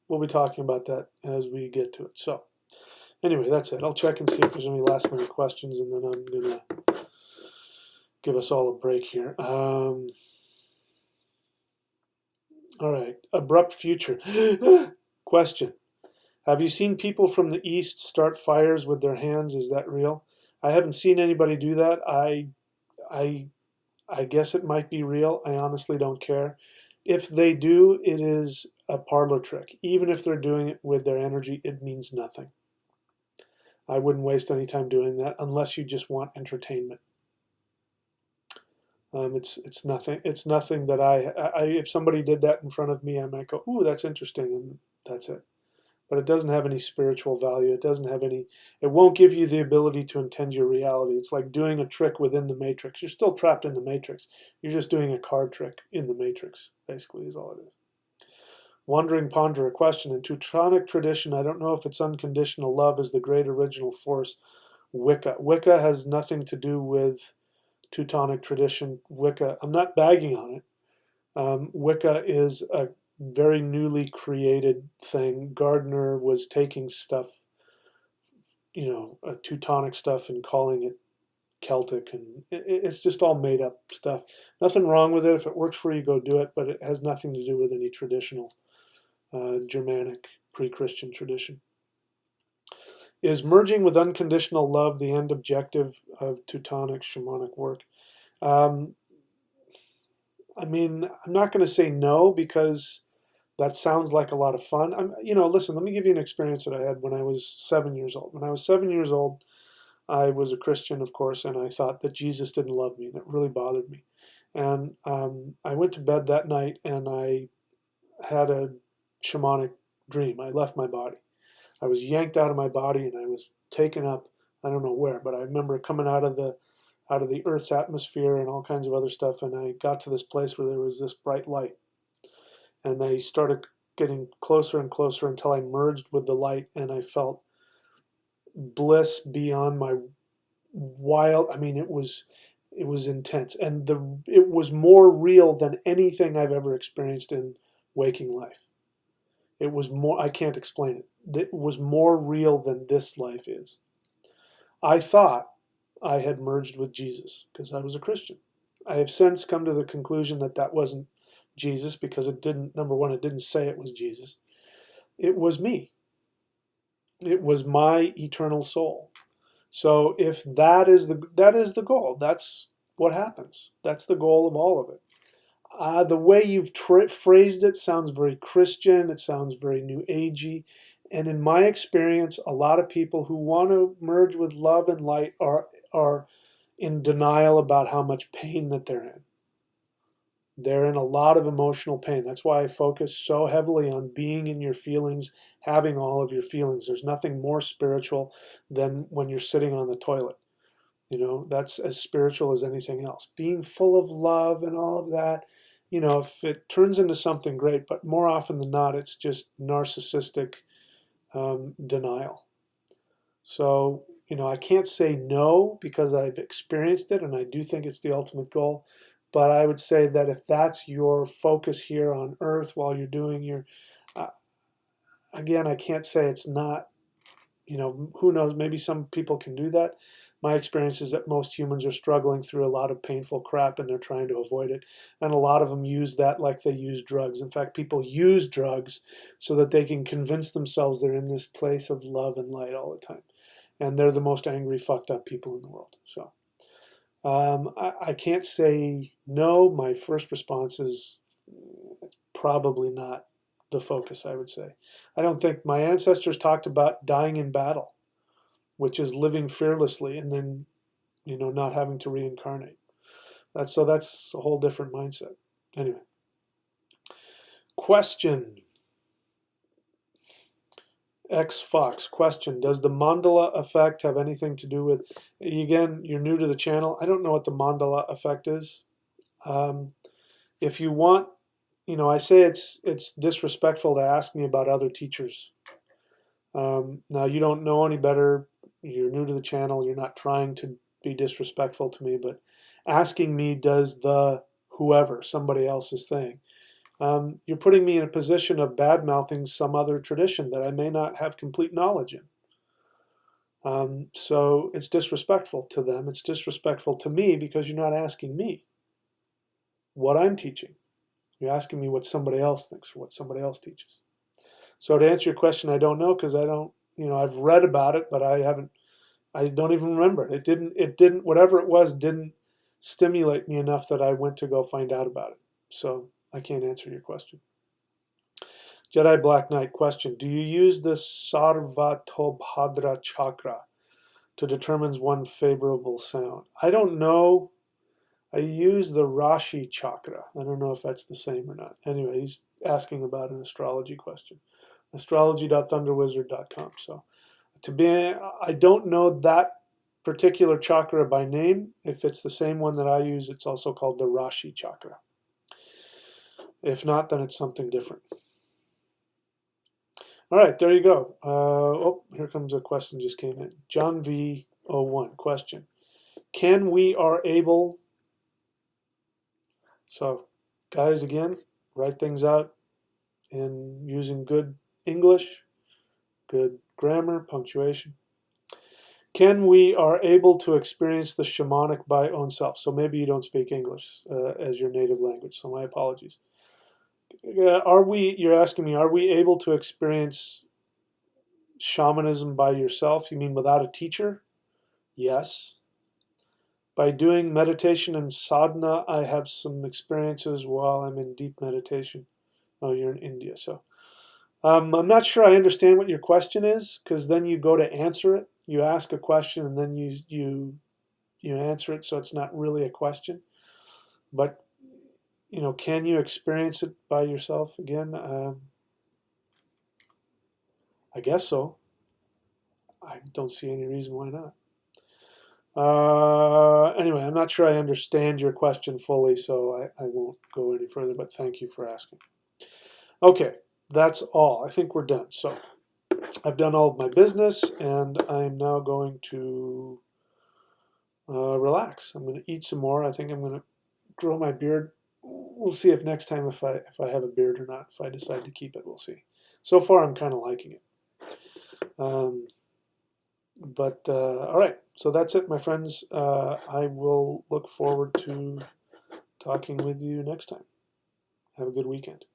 we'll be talking about that as we get to it. So anyway, that's it. I'll check and see if there's any last minute questions, and then I'm going to give us all a break here. All right, abrupt future. Question. Have you seen people from the East start fires with their hands? Is that real? I haven't seen anybody do that. I guess it might be real. I honestly don't care. If they do, it is a parlor trick. Even if they're doing it with their energy, it means nothing. I wouldn't waste any time doing that unless you just want entertainment. It's nothing. It's nothing that if somebody did that in front of me, I might go, "Ooh, that's interesting," and that's it. But it doesn't have any spiritual value. It doesn't have any. It won't give you the ability to intend your reality. It's like doing a trick within the matrix. You're still trapped in the matrix. You're just doing a card trick in the matrix. Basically, is all it is. Wondering, ponder a question. In Teutonic tradition, I don't know if it's unconditional love is the great original force. Wicca. Wicca has nothing to do with Teutonic tradition. Wicca, I'm not bagging on it. Wicca is a very newly created thing. Gardner was taking stuff, Teutonic stuff, and calling it Celtic, and it's just all made up stuff. Nothing wrong with it. If it works for you, go do it, but it has nothing to do with any traditional Germanic pre-Christian tradition. Is merging with unconditional love the end objective of Teutonic shamanic work? I mean, I'm not going to say no, because that sounds like a lot of fun. Listen, let me give you an experience that I had when I was 7 years old. When I was 7 years old, I was a Christian, of course, and I thought that Jesus didn't love me, and it really bothered me. And I went to bed that night, and I had a shamanic dream. I left my body. I was yanked out of my body, and I was taken up, I don't know where, but I remember coming out of the Earth's atmosphere and all kinds of other stuff, and I got to this place where there was this bright light. And I started getting closer and closer until I merged with the light, and I felt bliss beyond my wild. I mean, it was intense, and it was more real than anything I've ever experienced in waking life. It was more, I can't explain it. It was more real than this life is. I thought I had merged with Jesus because I was a Christian. I have since come to the conclusion that that wasn't Jesus because it didn't, number one, it didn't say it was Jesus. It was me. It was my eternal soul. So if that is the goal, that's what happens. That's the goal of all of it. The way you've phrased it sounds very Christian. It sounds very New Agey. And in my experience, a lot of people who want to merge with love and light are in denial about how much pain that they're in. They're in a lot of emotional pain. That's why I focus so heavily on being in your feelings, having all of your feelings. There's nothing more spiritual than when you're sitting on the toilet. You know, that's as spiritual as anything else. Being full of love and all of that, you know, if it turns into something great, but more often than not, it's just narcissistic denial. So, you know, I can't say no because I've experienced it and I do think it's the ultimate goal. But I would say that if that's your focus here on earth while you're doing your, uh, again, I can't say it's not, you know, who knows, maybe some people can do that. My experience is that most humans are struggling through a lot of painful crap and they're trying to avoid it. And a lot of them use that like they use drugs. In fact, people use drugs so that they can convince themselves they're in this place of love and light all the time. And they're the most angry, fucked up people in the world. So I can't say no. My first response is probably not the focus, I would say. I don't think my ancestors talked about dying in battle, which is living fearlessly and then, you know, not having to reincarnate. That's a whole different mindset. Anyway, question. X Fox question: does the mandala effect have anything to do with? Again, you're new to the channel. I don't know what the mandala effect is. If you want, you know, I say it's disrespectful to ask me about other teachers. Now you don't know any better. You're new to the channel. You're not trying to be disrespectful to me, but asking me does the whoever somebody else's thing. You're putting me in a position of bad mouthing some other tradition that I may not have complete knowledge in. So it's disrespectful to them. It's disrespectful to me because you're not asking me what I'm teaching. You're asking me what somebody else thinks or what somebody else teaches. So to answer your question, I don't know because I don't, you know, I've read about it, but I don't even remember it. It didn't, whatever it was, didn't stimulate me enough that I went to go find out about it. So I can't answer your question. Jedi Black Knight question: do you use the Sarvatobhadra chakra to determine one favorable sound? I don't know. I use the Rashi chakra. I don't know if that's the same or not. Anyway, he's asking about an astrology question. Astrology.thunderwizard.com. So I don't know that particular chakra by name. If it's the same one that I use, it's also called the Rashi chakra. If not, then it's something different. All right, there you go. Oh, here comes a question just came in. John V01 question: can we are able? So, guys, again, write things out in using good English, good grammar, punctuation. Can we are able to experience the shamanic by own self? So maybe you don't speak English as your native language. So my apologies. You're asking me, are we able to experience shamanism by yourself? You mean without a teacher? Yes. By doing meditation and sadhana, I have some experiences while I'm in deep meditation. Oh, you're in India, so. I'm not sure I understand what your question is, because then you go to answer it. You ask a question and then you answer it, so it's not really a question. But, you know, can you experience it by yourself again? I guess so. I don't see any reason why not. Anyway, I'm not sure I understand your question fully, so I won't go any further, but thank you for asking. Okay, that's all. I think we're done. So I've done all of my business, and I'm now going to relax. I'm going to eat some more. I think I'm going to grow my beard we'll see if next time if I have a beard or not. If I decide to keep it, we'll see. So far, I'm kind of liking it. But all right, so that's it, my friends. I will look forward to talking with you next time. Have a good weekend.